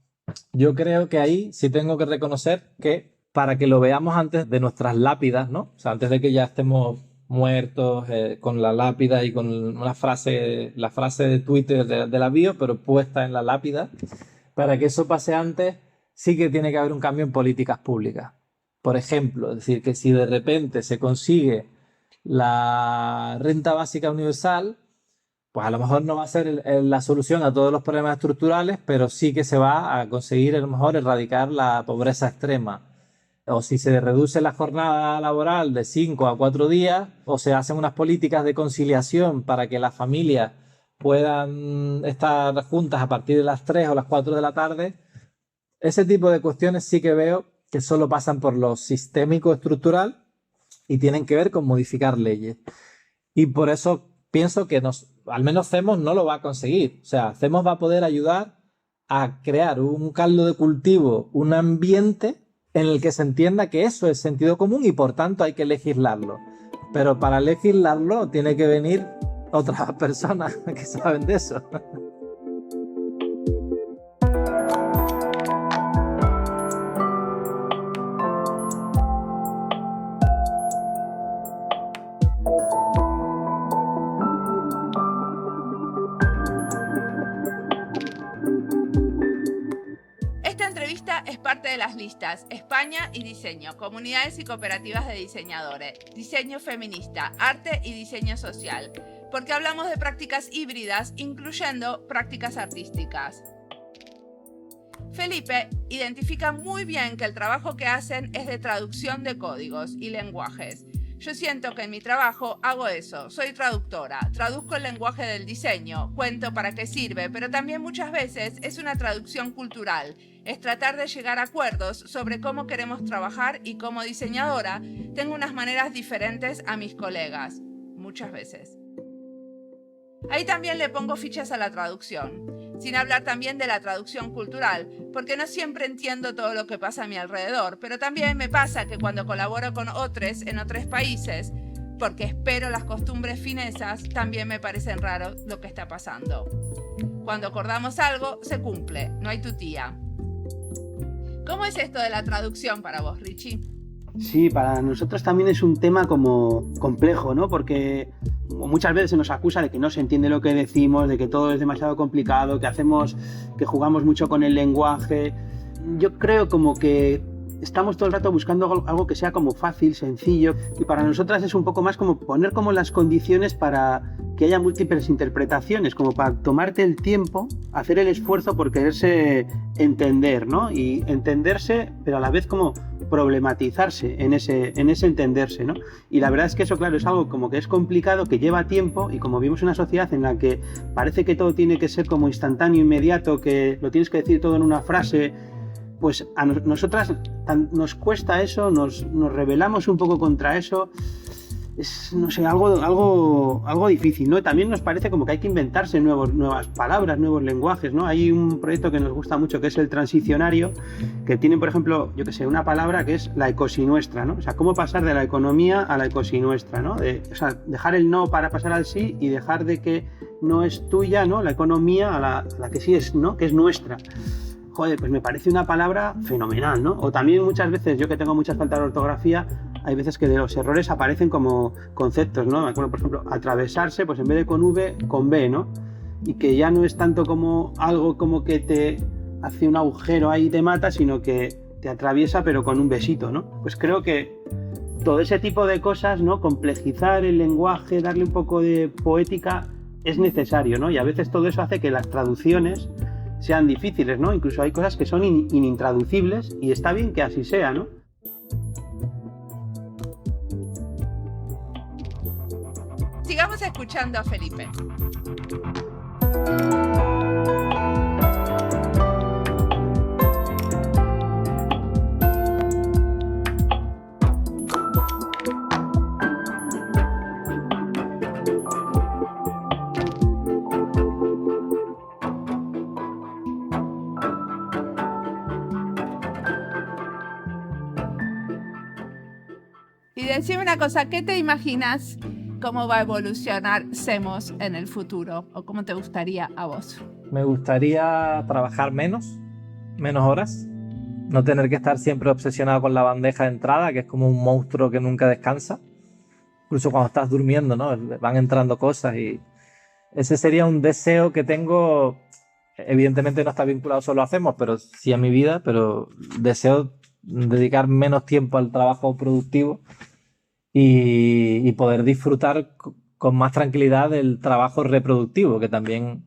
Yo creo que ahí sí tengo que reconocer que para que lo veamos antes de nuestras lápidas, ¿no? O sea, antes de que ya estemos muertos con la lápida y con la frase de Twitter de la bio, pero puesta en la lápida, para que eso pase antes, sí que tiene que haber un cambio en políticas públicas. Por ejemplo, es decir, que si de repente se consigue la renta básica universal, pues a lo mejor no va a ser la solución a todos los problemas estructurales, pero sí que se va a conseguir a lo mejor erradicar la pobreza extrema. O si se reduce la jornada laboral de 5 a 4 días, o se hacen unas políticas de conciliación para que las familias puedan estar juntas a partir de las 3 o las 4 de la tarde. Ese tipo de cuestiones sí que veo que solo pasan por lo sistémico estructural y tienen que ver con modificar leyes. Y por eso pienso que al menos CEMOS no lo va a conseguir. O sea, CEMOS va a poder ayudar a crear un caldo de cultivo, un ambiente en el que se entienda que eso es sentido común y por tanto hay que legislarlo. Pero para legislarlo tiene que venir otras personas que saben de eso. Es parte de las listas España y Diseño, Comunidades y Cooperativas de Diseñadores, Diseño Feminista, Arte y Diseño Social, porque hablamos de prácticas híbridas, incluyendo prácticas artísticas. Felipe identifica muy bien que el trabajo que hacen es de traducción de códigos y lenguajes. Yo siento que en mi trabajo hago eso, soy traductora, traduzco el lenguaje del diseño, cuento para qué sirve, pero también muchas veces es una traducción cultural, es tratar de llegar a acuerdos sobre cómo queremos trabajar y como diseñadora tengo unas maneras diferentes a mis colegas, muchas veces. Ahí también le pongo fichas a la traducción, sin hablar también de la traducción cultural, porque no siempre entiendo todo lo que pasa a mi alrededor, pero también me pasa que cuando colaboro con otros en otros países, porque espero las costumbres finesas, también me parecen raro lo que está pasando. Cuando acordamos algo, se cumple, no hay tutía. ¿Cómo es esto de la traducción para vos, Richie? Sí, para nosotros también es un tema como complejo, ¿no? Porque muchas veces se nos acusa de que no se entiende lo que decimos, de que todo es demasiado complicado, que jugamos mucho con el lenguaje. Yo creo como que estamos todo el rato buscando algo que sea como fácil, sencillo, y para nosotras es un poco más como poner como las condiciones para que haya múltiples interpretaciones, como para tomarte el tiempo, hacer el esfuerzo por quererse entender, ¿no? Y entenderse, pero a la vez como problematizarse en ese entenderse, ¿no? Y la verdad es que eso, claro, es algo como que es complicado, que lleva tiempo, y como vivimos en una sociedad en la que parece que todo tiene que ser como instantáneo, inmediato, que lo tienes que decir todo en una frase, pues a nosotras nos cuesta eso, nos rebelamos un poco contra eso. Es, no sé, algo difícil, ¿no? También nos parece como que hay que inventarse nuevas palabras, nuevos lenguajes, ¿no? Hay un proyecto que nos gusta mucho que es el Transicionario, que tiene, por ejemplo, yo que sé, una palabra que es la ecosinuestra, ¿no? O sea, cómo pasar de la economía a la ecosinuestra, ¿no? O sea, dejar el no para pasar al sí y dejar de que no es tuya, ¿no? La economía a la que sí es, ¿no? Que es nuestra. Joder, pues me parece una palabra fenomenal, ¿no? O también muchas veces, yo que tengo muchas faltas de ortografía, hay veces que de los errores aparecen como conceptos, ¿no? Me acuerdo, por ejemplo, atravesarse, pues en vez de con V, con B, ¿no? Y que ya no es tanto como algo como que te hace un agujero ahí y te mata, sino que te atraviesa pero con un besito, ¿no? Pues creo que todo ese tipo de cosas, ¿no? Complejizar el lenguaje, darle un poco de poética es necesario, ¿no? Y a veces todo eso hace que las traducciones sean difíciles, ¿no? Incluso hay cosas que son inintraducibles y está bien que así sea, ¿no? Sigamos escuchando a Felipe. Y decime una cosa, ¿qué te imaginas cómo va a evolucionar Semos en el futuro? ¿O cómo te gustaría a vos? Me gustaría trabajar menos horas, no tener que estar siempre obsesionado con la bandeja de entrada, que es como un monstruo que nunca descansa. Incluso cuando estás durmiendo, ¿no? Van entrando cosas y ese sería un deseo que tengo. Evidentemente no está vinculado solo a Hacemos, pero sí a mi vida, pero deseo dedicar menos tiempo al trabajo productivo y poder disfrutar con más tranquilidad del trabajo reproductivo, que también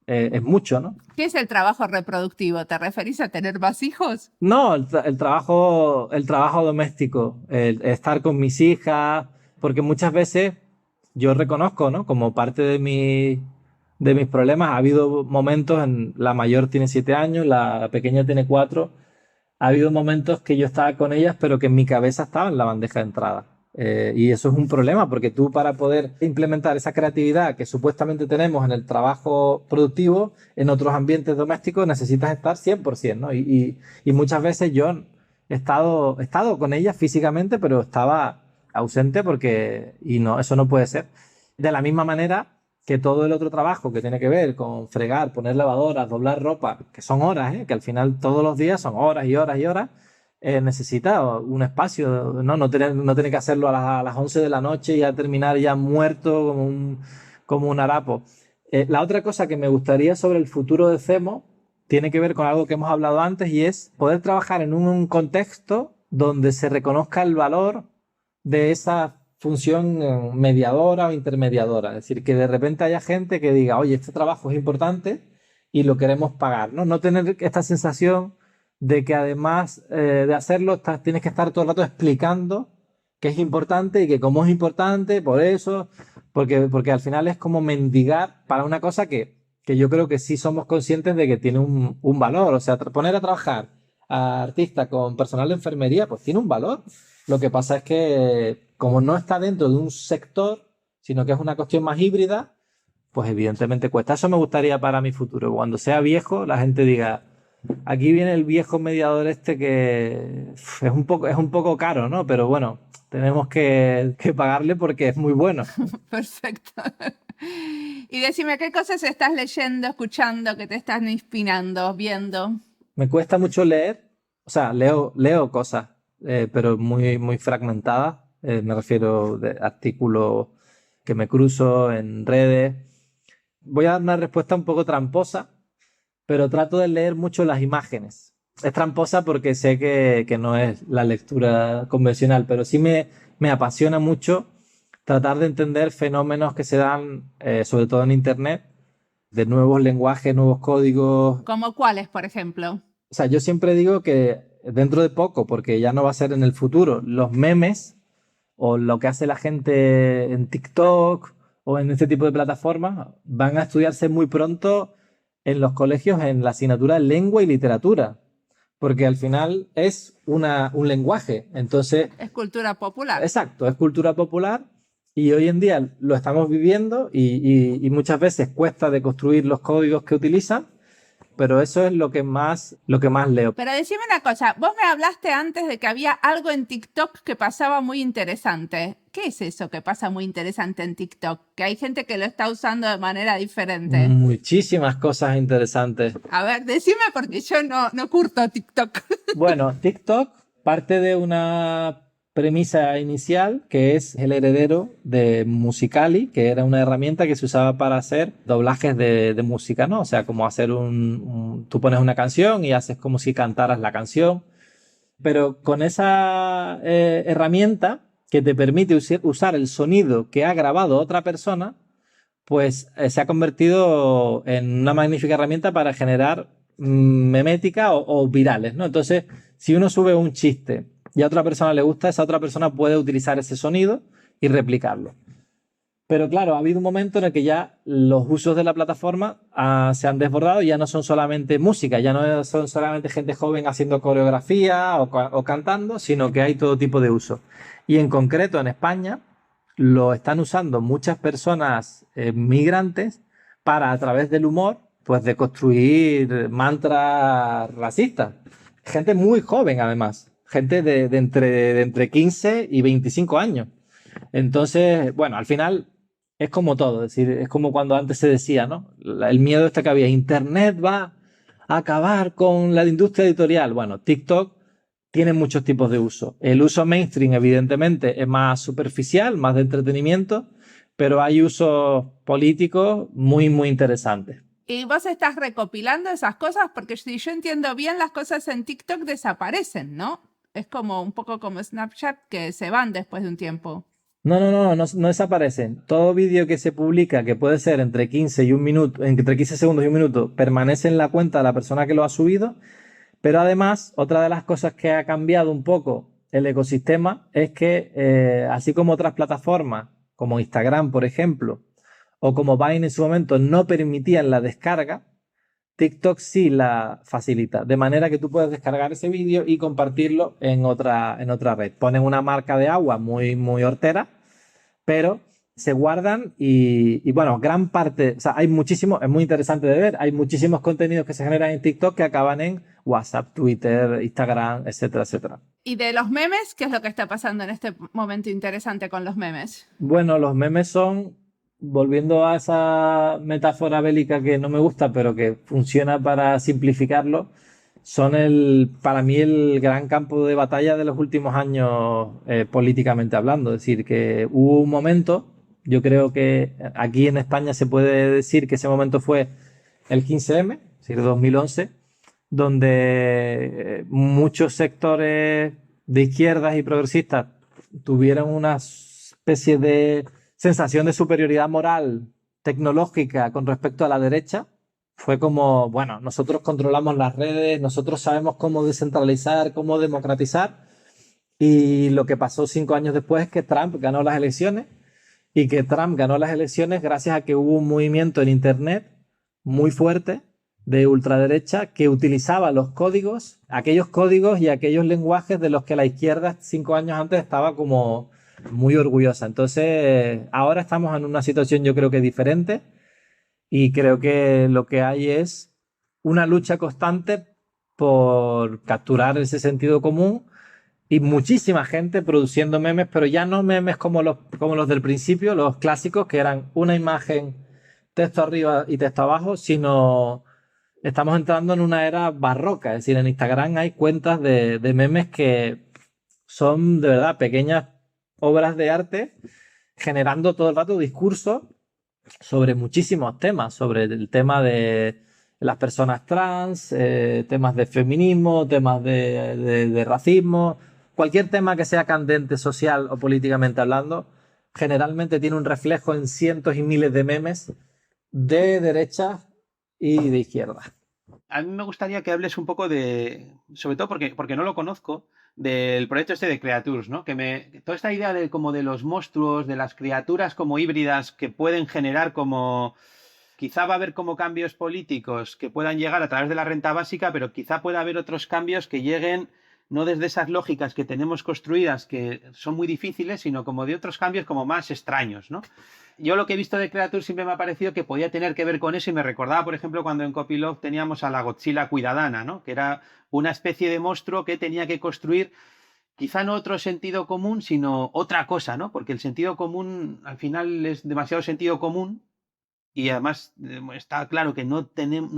es mucho, ¿no? ¿Qué es el trabajo reproductivo? ¿Te referís a tener más hijos? No, el trabajo doméstico, el estar con mis hijas, porque muchas veces yo reconozco, ¿no? Como parte de mis problemas, ha habido momentos, la mayor tiene 7 años, la pequeña tiene 4, ha habido momentos que yo estaba con ellas, pero que en mi cabeza estaba en la bandeja de entrada. Y eso es un problema, porque tú, para poder implementar esa creatividad que supuestamente tenemos en el trabajo productivo, en otros ambientes domésticos necesitas estar 100%, ¿no? Y muchas veces yo he estado con ellas físicamente, pero estaba ausente y no, eso no puede ser. De la misma manera que todo el otro trabajo que tiene que ver con fregar, poner lavadoras, doblar ropa, que son horas, que al final todos los días son horas y horas y horas, necesita un espacio, ¿no? No tener que hacerlo a las 11 de la noche y a terminar ya muerto como un harapo. La otra cosa que me gustaría sobre el futuro de Cemo tiene que ver con algo que hemos hablado antes, y es poder trabajar en un contexto donde se reconozca el valor de esa función mediadora o intermediadora. Es decir, que de repente haya gente que diga, oye, este trabajo es importante y lo queremos pagar, ¿no? No tener esta sensación de que además de hacerlo tienes que estar todo el rato explicando que es importante y que como es importante, por eso, porque al final es como mendigar para una cosa que yo creo que sí somos conscientes de que tiene un valor. O sea, poner a trabajar a artistas con personal de enfermería, pues tiene un valor. Lo que pasa es que como no está dentro de un sector, sino que es una cuestión más híbrida, pues evidentemente cuesta. Eso me gustaría para mi futuro. Cuando sea viejo, la gente diga, aquí viene el viejo mediador que es un poco caro, ¿no? Pero bueno, tenemos que pagarle porque es muy bueno. Perfecto. Y decime, ¿qué cosas estás leyendo, escuchando, que te están inspirando, viendo? Me cuesta mucho leer. O sea, leo cosas, pero muy, muy fragmentadas. Me refiero de artículos que me cruzo en redes. Voy a dar una respuesta un poco tramposa, pero trato de leer mucho las imágenes. Es tramposa porque sé que no es la lectura convencional, pero sí me apasiona mucho tratar de entender fenómenos que se dan, sobre todo en Internet, de nuevos lenguajes, nuevos códigos. ¿Cómo cuáles, por ejemplo? O sea, yo siempre digo que dentro de poco, porque ya no va a ser en el futuro, los memes o lo que hace la gente en TikTok o en este tipo de plataformas van a estudiarse muy pronto en los colegios en la asignatura de lengua y literatura, porque al final es un lenguaje. Entonces, es cultura popular. Exacto, es cultura popular y hoy en día lo estamos viviendo y muchas veces cuesta deconstruir los códigos que utilizan, pero eso es lo que más leo. Pero decime una cosa, vos me hablaste antes de que había algo en TikTok que pasaba muy interesante. ¿Qué es eso que pasa muy interesante en TikTok? Que hay gente que lo está usando de manera diferente. Muchísimas cosas interesantes. A ver, decime porque yo no curto TikTok. Bueno, TikTok parte de una premisa inicial que es el heredero de Musical.ly, que era una herramienta que se usaba para hacer doblajes de música, ¿no? O sea, como hacer tú pones una canción y haces como si cantaras la canción. Pero con esa herramienta que te permite usar el sonido que ha grabado otra persona, pues se ha convertido en una magnífica herramienta para generar memética o virales, ¿no? Entonces, si uno sube un chiste y a otra persona le gusta, esa otra persona puede utilizar ese sonido y replicarlo. Pero claro, ha habido un momento en el que ya los usos de la plataforma se han desbordado y ya no son solamente música, ya no son solamente gente joven haciendo coreografía o cantando, sino que hay todo tipo de usos. Y en concreto en España lo están usando muchas personas migrantes para, a través del humor, pues deconstruir mantras racistas. Gente muy joven, además. Gente de entre 15 y 25 años. Entonces, bueno, al final es como todo, es decir, es como cuando antes se decía, ¿no? El miedo este que había, Internet va a acabar con la industria editorial. Bueno, TikTok tiene muchos tipos de uso. El uso mainstream, evidentemente, es más superficial, más de entretenimiento, pero hay usos políticos muy, muy interesantes. Y vos estás recopilando esas cosas porque si yo entiendo bien, las cosas en TikTok desaparecen, ¿no? Es como un poco como Snapchat que se van después de un tiempo. No desaparecen. Todo vídeo que se publica, que puede ser entre 15 y un minuto, entre 15 segundos y un minuto, permanece en la cuenta de la persona que lo ha subido. Pero además, otra de las cosas que ha cambiado un poco el ecosistema es que, así como otras plataformas, como Instagram, por ejemplo, o como Vine en su momento, no permitían la descarga, TikTok sí la facilita. De manera que tú puedes descargar ese vídeo y compartirlo en otra red. Ponen una marca de agua muy, muy hortera, pero se guardan y bueno, gran parte, o sea, hay muchísimo, es muy interesante de ver, hay muchísimos contenidos que se generan en TikTok que acaban en WhatsApp, Twitter, Instagram, etcétera, etcétera. ¿Y de los memes? ¿Qué es lo que está pasando en este momento interesante con los memes? Bueno, los memes son, volviendo a esa metáfora bélica que no me gusta, pero que funciona para simplificarlo, son para mí el gran campo de batalla de los últimos años políticamente hablando. Es decir, que hubo un momento, yo creo que aquí en España se puede decir que ese momento fue el 15M, es decir, 2011, donde muchos sectores de izquierdas y progresistas tuvieron una especie de sensación de superioridad moral tecnológica con respecto a la derecha. Fue como, bueno, nosotros controlamos las redes, nosotros sabemos cómo descentralizar, cómo democratizar. Y lo que pasó 5 años después es que Trump ganó las elecciones y que Trump ganó las elecciones gracias a que hubo un movimiento en Internet muy fuerte de ultraderecha que utilizaba los códigos, aquellos códigos y aquellos lenguajes de los que la izquierda 5 años antes estaba como muy orgullosa. Entonces, ahora estamos en una situación yo creo que diferente y creo que lo que hay es una lucha constante por capturar ese sentido común y muchísima gente produciendo memes, pero ya no memes como los del principio, los clásicos, que eran una imagen, texto arriba y texto abajo, sino estamos entrando en una era barroca. Es decir, en Instagram hay cuentas de memes que son de verdad pequeñas obras de arte generando todo el rato discursos sobre muchísimos temas, sobre el tema de las personas trans, temas de feminismo, temas de racismo, cualquier tema que sea candente social o políticamente hablando, generalmente tiene un reflejo en cientos y miles de memes de derecha y de izquierda. A mí me gustaría que hables un poco sobre todo porque no lo conozco, del proyecto este de Creatures, ¿no? Toda esta idea como de los monstruos, de las criaturas como híbridas que pueden generar como... Quizá va a haber como cambios políticos que puedan llegar a través de la renta básica, pero quizá pueda haber otros cambios que lleguen no desde esas lógicas que tenemos construidas, que son muy difíciles, sino como de otros cambios como más extraños, ¿no? Yo lo que he visto de Creature siempre me ha parecido que podía tener que ver con eso y me recordaba, por ejemplo, cuando en Copylove teníamos a la Godzilla Cuidadana, ¿no? Que era una especie de monstruo que tenía que construir quizá no otro sentido común, sino otra cosa, ¿no? Porque el sentido común al final es demasiado sentido común y además está claro que no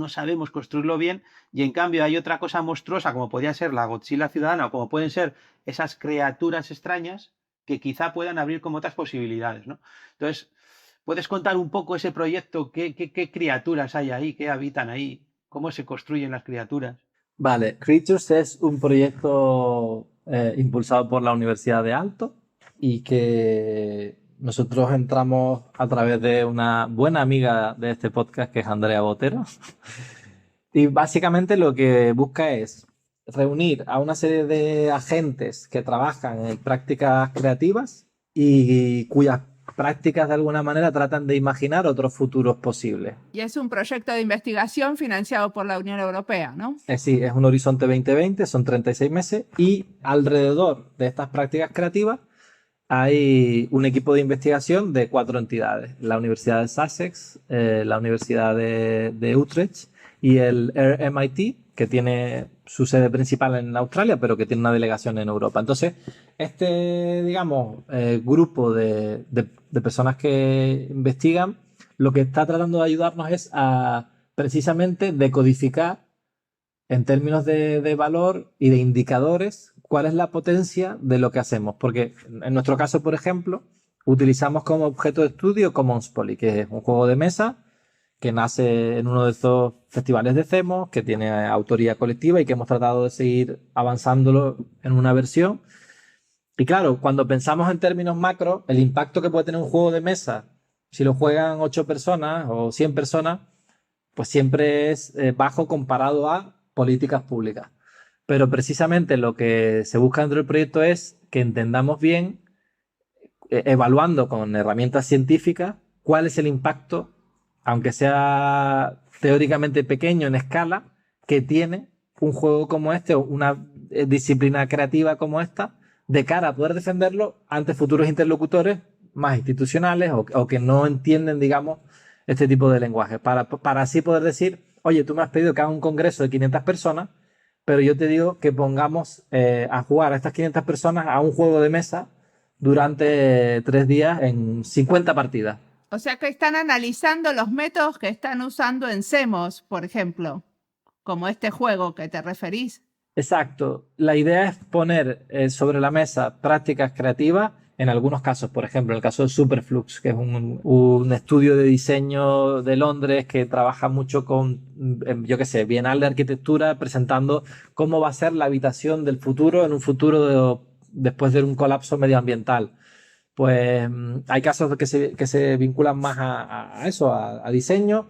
sabemos construirlo bien y en cambio hay otra cosa monstruosa como podría ser la Godzilla ciudadana o como pueden ser esas criaturas extrañas que quizá puedan abrir como otras posibilidades, ¿no? Entonces, ¿puedes contar un poco ese proyecto? ¿Qué criaturas hay ahí? ¿Qué habitan ahí? ¿Cómo se construyen las criaturas? Vale, Creatures es un proyecto impulsado por la Universidad de Aalto y que nosotros entramos a través de una buena amiga de este podcast que es Andrea Botero. Y básicamente lo que busca es reunir a una serie de agentes que trabajan en prácticas creativas y cuyas prácticas de alguna manera tratan de imaginar otros futuros posibles. Y es un proyecto de investigación financiado por la Unión Europea, ¿no? Sí, es un Horizonte 2020, son 36 meses y alrededor de estas prácticas creativas hay un equipo de investigación de 4 entidades: la Universidad de Sussex, la Universidad de Utrecht y el RMIT, que tiene su sede principal en Australia, pero que tiene una delegación en Europa. Entonces, digamos, grupo de personas que investigan, lo que está tratando de ayudarnos es a precisamente decodificar en términos de valor y de indicadores cuál es la potencia de lo que hacemos. Porque en nuestro caso, por ejemplo, utilizamos como objeto de estudio Commons Poly, que es un juego de mesa que nace en uno de estos festivales de CEMOS, que tiene autoría colectiva y que hemos tratado de seguir avanzándolo en una versión. Y claro, cuando pensamos en términos macro, el impacto que puede tener un juego de mesa, si lo juegan 8 personas o 100 personas, pues siempre es bajo comparado a políticas públicas. Pero precisamente lo que se busca dentro del proyecto es que entendamos bien, evaluando con herramientas científicas, cuál es el impacto, aunque sea teóricamente pequeño en escala, que tiene un juego como este o una disciplina creativa como esta, de cara a poder defenderlo ante futuros interlocutores más institucionales o que no entienden, digamos, este tipo de lenguaje. Para así poder decir, oye, tú me has pedido que haga un congreso de 500 personas, pero yo te digo que pongamos a jugar a estas 500 personas a un juego de mesa durante 3 días en 50 partidas. O sea que están analizando los métodos que están usando en CEMOS, por ejemplo, como este juego que te referís. Exacto. La idea es poner sobre la mesa prácticas creativas, en algunos casos, por ejemplo, en el caso de Superflux, que es un estudio de diseño de Londres que trabaja mucho con, yo qué sé, Bienal de Arquitectura, presentando cómo va a ser la habitación del futuro en un futuro después de un colapso medioambiental. Pues hay casos que se vinculan más a eso, a diseño.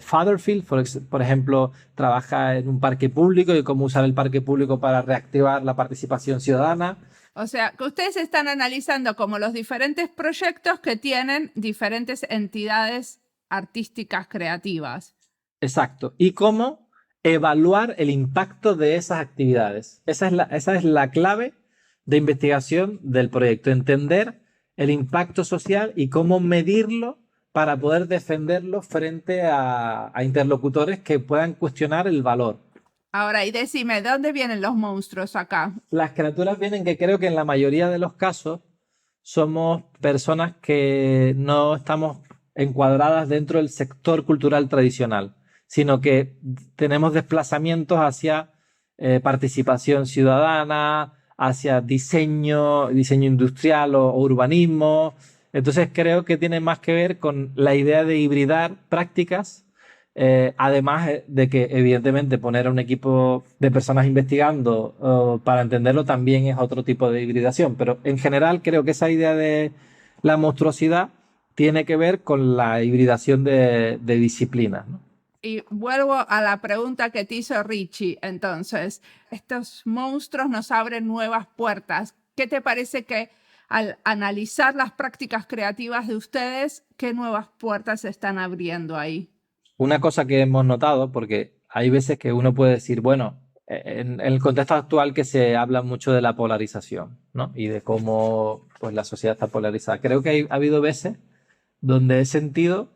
Fatherfield, por ejemplo, trabaja en un parque público y cómo usar el parque público para reactivar la participación ciudadana. O sea, que ustedes están analizando como los diferentes proyectos que tienen diferentes entidades artísticas creativas. Exacto. Y cómo evaluar el impacto de esas actividades. Esa es la clave de investigación del proyecto. Entender el impacto social y cómo medirlo para poder defenderlo frente a interlocutores que puedan cuestionar el valor. Ahora, y decime, ¿de dónde vienen los monstruos acá? Las criaturas vienen que creo que en la mayoría de los casos somos personas que no estamos encuadradas dentro del sector cultural tradicional, sino que tenemos desplazamientos hacia participación ciudadana, hacia diseño industrial o urbanismo. Entonces creo que tiene más que ver con la idea de hibridar prácticas, además de que evidentemente poner a un equipo de personas investigando para entenderlo también es otro tipo de hibridación, pero en general creo que esa idea de la monstruosidad tiene que ver con la hibridación de disciplinas, ¿no? Y vuelvo a la pregunta que te hizo Richie. Entonces, estos monstruos nos abren nuevas puertas. ¿Qué te parece que al analizar las prácticas creativas de ustedes, qué nuevas puertas se están abriendo ahí? Una cosa que hemos notado, porque hay veces que uno puede decir, bueno, en el contexto actual que se habla mucho de la polarización, ¿no? Y de cómo pues, la sociedad está polarizada. Creo que ha habido veces donde he sentido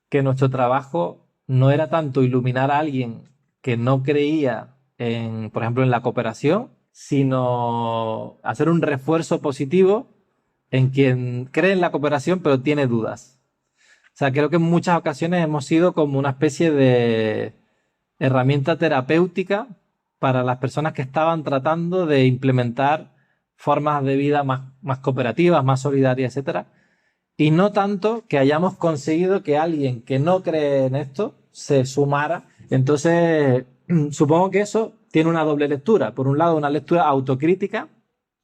que nuestro trabajo no era tanto iluminar a alguien que no creía en, por ejemplo, en la cooperación, sino hacer un refuerzo positivo en quien cree en la cooperación pero tiene dudas. O sea, creo que en muchas ocasiones hemos sido como una especie de herramienta terapéutica para las personas que estaban tratando de implementar formas de vida más cooperativas, más solidarias, etcétera. Y no tanto que hayamos conseguido que alguien que no cree en esto se sumara. Entonces, supongo que eso tiene una doble lectura. Por un lado, una lectura autocrítica,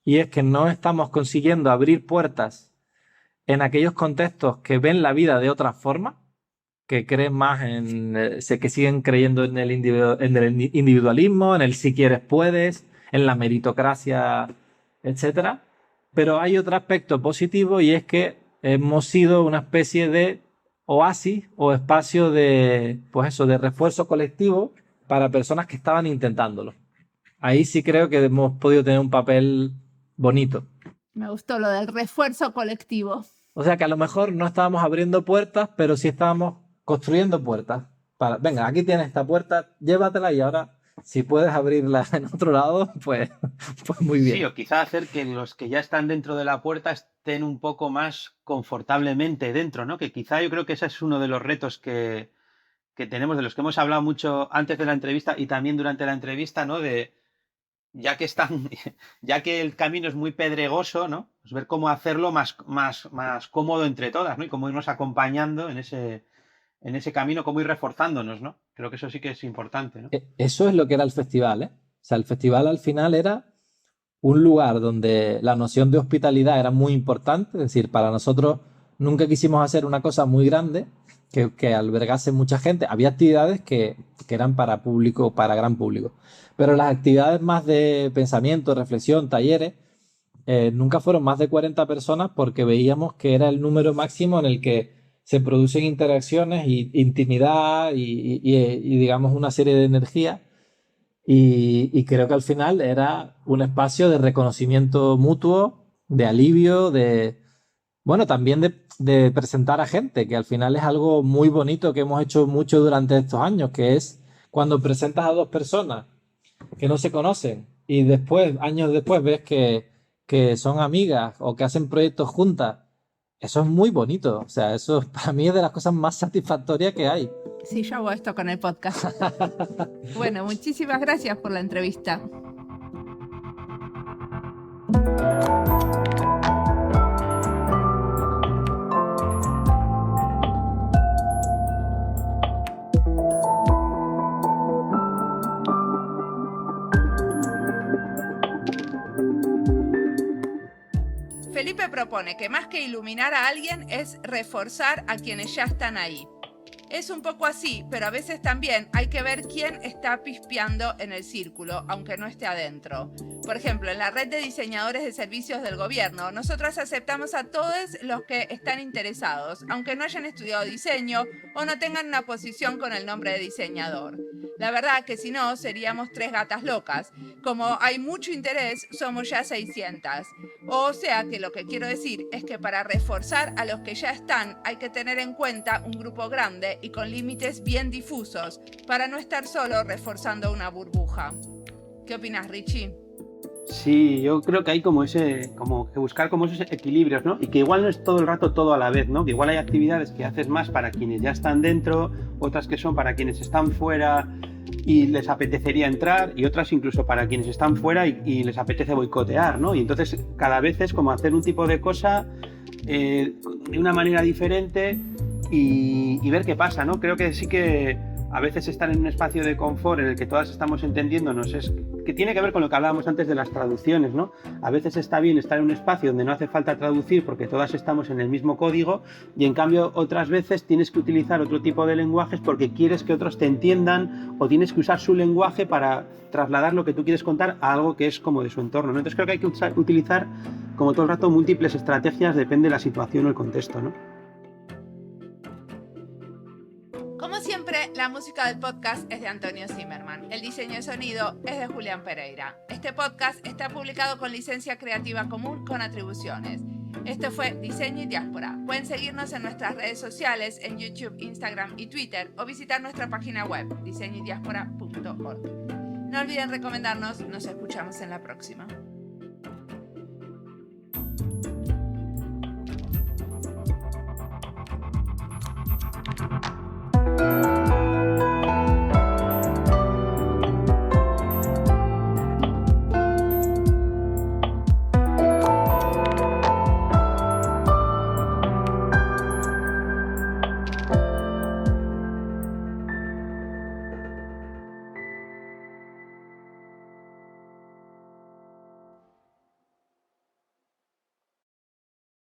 y es que no estamos consiguiendo abrir puertas en aquellos contextos que ven la vida de otra forma, que creen más que siguen creyendo en el individualismo, en el si quieres puedes, en la meritocracia, etcétera. Pero hay otro aspecto positivo, y es que hemos sido una especie de oasis o espacio de, pues eso, de refuerzo colectivo para personas que estaban intentándolo. Ahí sí creo que hemos podido tener un papel bonito. Me gustó lo del refuerzo colectivo. O sea que a lo mejor no estábamos abriendo puertas, pero sí estábamos construyendo puertas. Venga, aquí tienes esta puerta, llévatela, y ahora si puedes abrirla en otro lado, pues muy bien. Sí, o quizá hacer que los que ya están dentro de la puerta estén un poco más confortablemente dentro, ¿no? Que quizá yo creo que ese es uno de los retos que tenemos, de los que hemos hablado mucho antes de la entrevista y también durante la entrevista, ¿no? De ya que el camino es muy pedregoso, ¿no? Pues ver cómo hacerlo más cómodo entre todas, ¿no? Y cómo irnos acompañando en ese camino, cómo ir reforzándonos, ¿no? Creo que eso sí que es importante, ¿no? Eso es lo que era el festival, ¿eh? O sea, el festival al final era un lugar donde la noción de hospitalidad era muy importante. Es decir, para nosotros nunca quisimos hacer una cosa muy grande que albergase mucha gente. Había actividades que eran para público, para gran público, pero las actividades más de pensamiento, reflexión, talleres, nunca fueron más de 40 personas, porque veíamos que era el número máximo en el que se producen interacciones y intimidad y digamos una serie de energía. Y creo que al final era un espacio de reconocimiento mutuo, de alivio, bueno, también de presentar a gente, que al final es algo muy bonito que hemos hecho mucho durante estos años, que es cuando presentas a dos personas que no se conocen y después, años después, ves que son amigas o que hacen proyectos juntas. Eso es muy bonito. O sea, eso para mí es de las cosas más satisfactorias que hay. Sí, yo hago esto con el podcast. Bueno, muchísimas gracias por la entrevista. Felipe propone que más que iluminar a alguien es reforzar a quienes ya están ahí. Es un poco así, pero a veces también hay que ver quién está pispeando en el círculo, aunque no esté adentro. Por ejemplo, en la red de diseñadores de servicios del gobierno, nosotros aceptamos a todos los que están interesados, aunque no hayan estudiado diseño o no tengan una posición con el nombre de diseñador. La verdad que si no, seríamos 3 gatas locas. Como hay mucho interés, somos ya 600. O sea que lo que quiero decir es que para reforzar a los que ya están hay que tener en cuenta un grupo grande y con límites bien difusos, para no estar solo reforzando una burbuja. ¿Qué opinas, Richie? Sí, yo creo que hay como que buscar como esos equilibrios, ¿no? Y que igual no es todo el rato todo a la vez, ¿no? Que igual hay actividades que haces más para quienes ya están dentro, otras que son para quienes están fuera y les apetecería entrar, y otras incluso para quienes están fuera y les apetece boicotear, ¿no? Y entonces cada vez es como hacer un tipo de cosa de una manera diferente y ver qué pasa, ¿no? Creo que sí que a veces estar en un espacio de confort en el que todas estamos entendiéndonos es que tiene que ver con lo que hablábamos antes de las traducciones, ¿no? A veces está bien estar en un espacio donde no hace falta traducir porque todas estamos en el mismo código, y en cambio otras veces tienes que utilizar otro tipo de lenguajes porque quieres que otros te entiendan, o tienes que usar su lenguaje para trasladar lo que tú quieres contar a algo que es como de su entorno, ¿no? Entonces creo que hay que utilizar como todo el rato múltiples estrategias, depende de la situación o el contexto, ¿no? Como siempre, la música del podcast es de Antonio Zimmerman. El diseño de sonido es de Julián Pereira. Este podcast está publicado con licencia creativa común con atribuciones. Esto fue Diseño y Diáspora. Pueden seguirnos en nuestras redes sociales, en YouTube, Instagram y Twitter, o visitar nuestra página web, diseñoydiaspora.org. No olviden recomendarnos. Nos escuchamos en la próxima.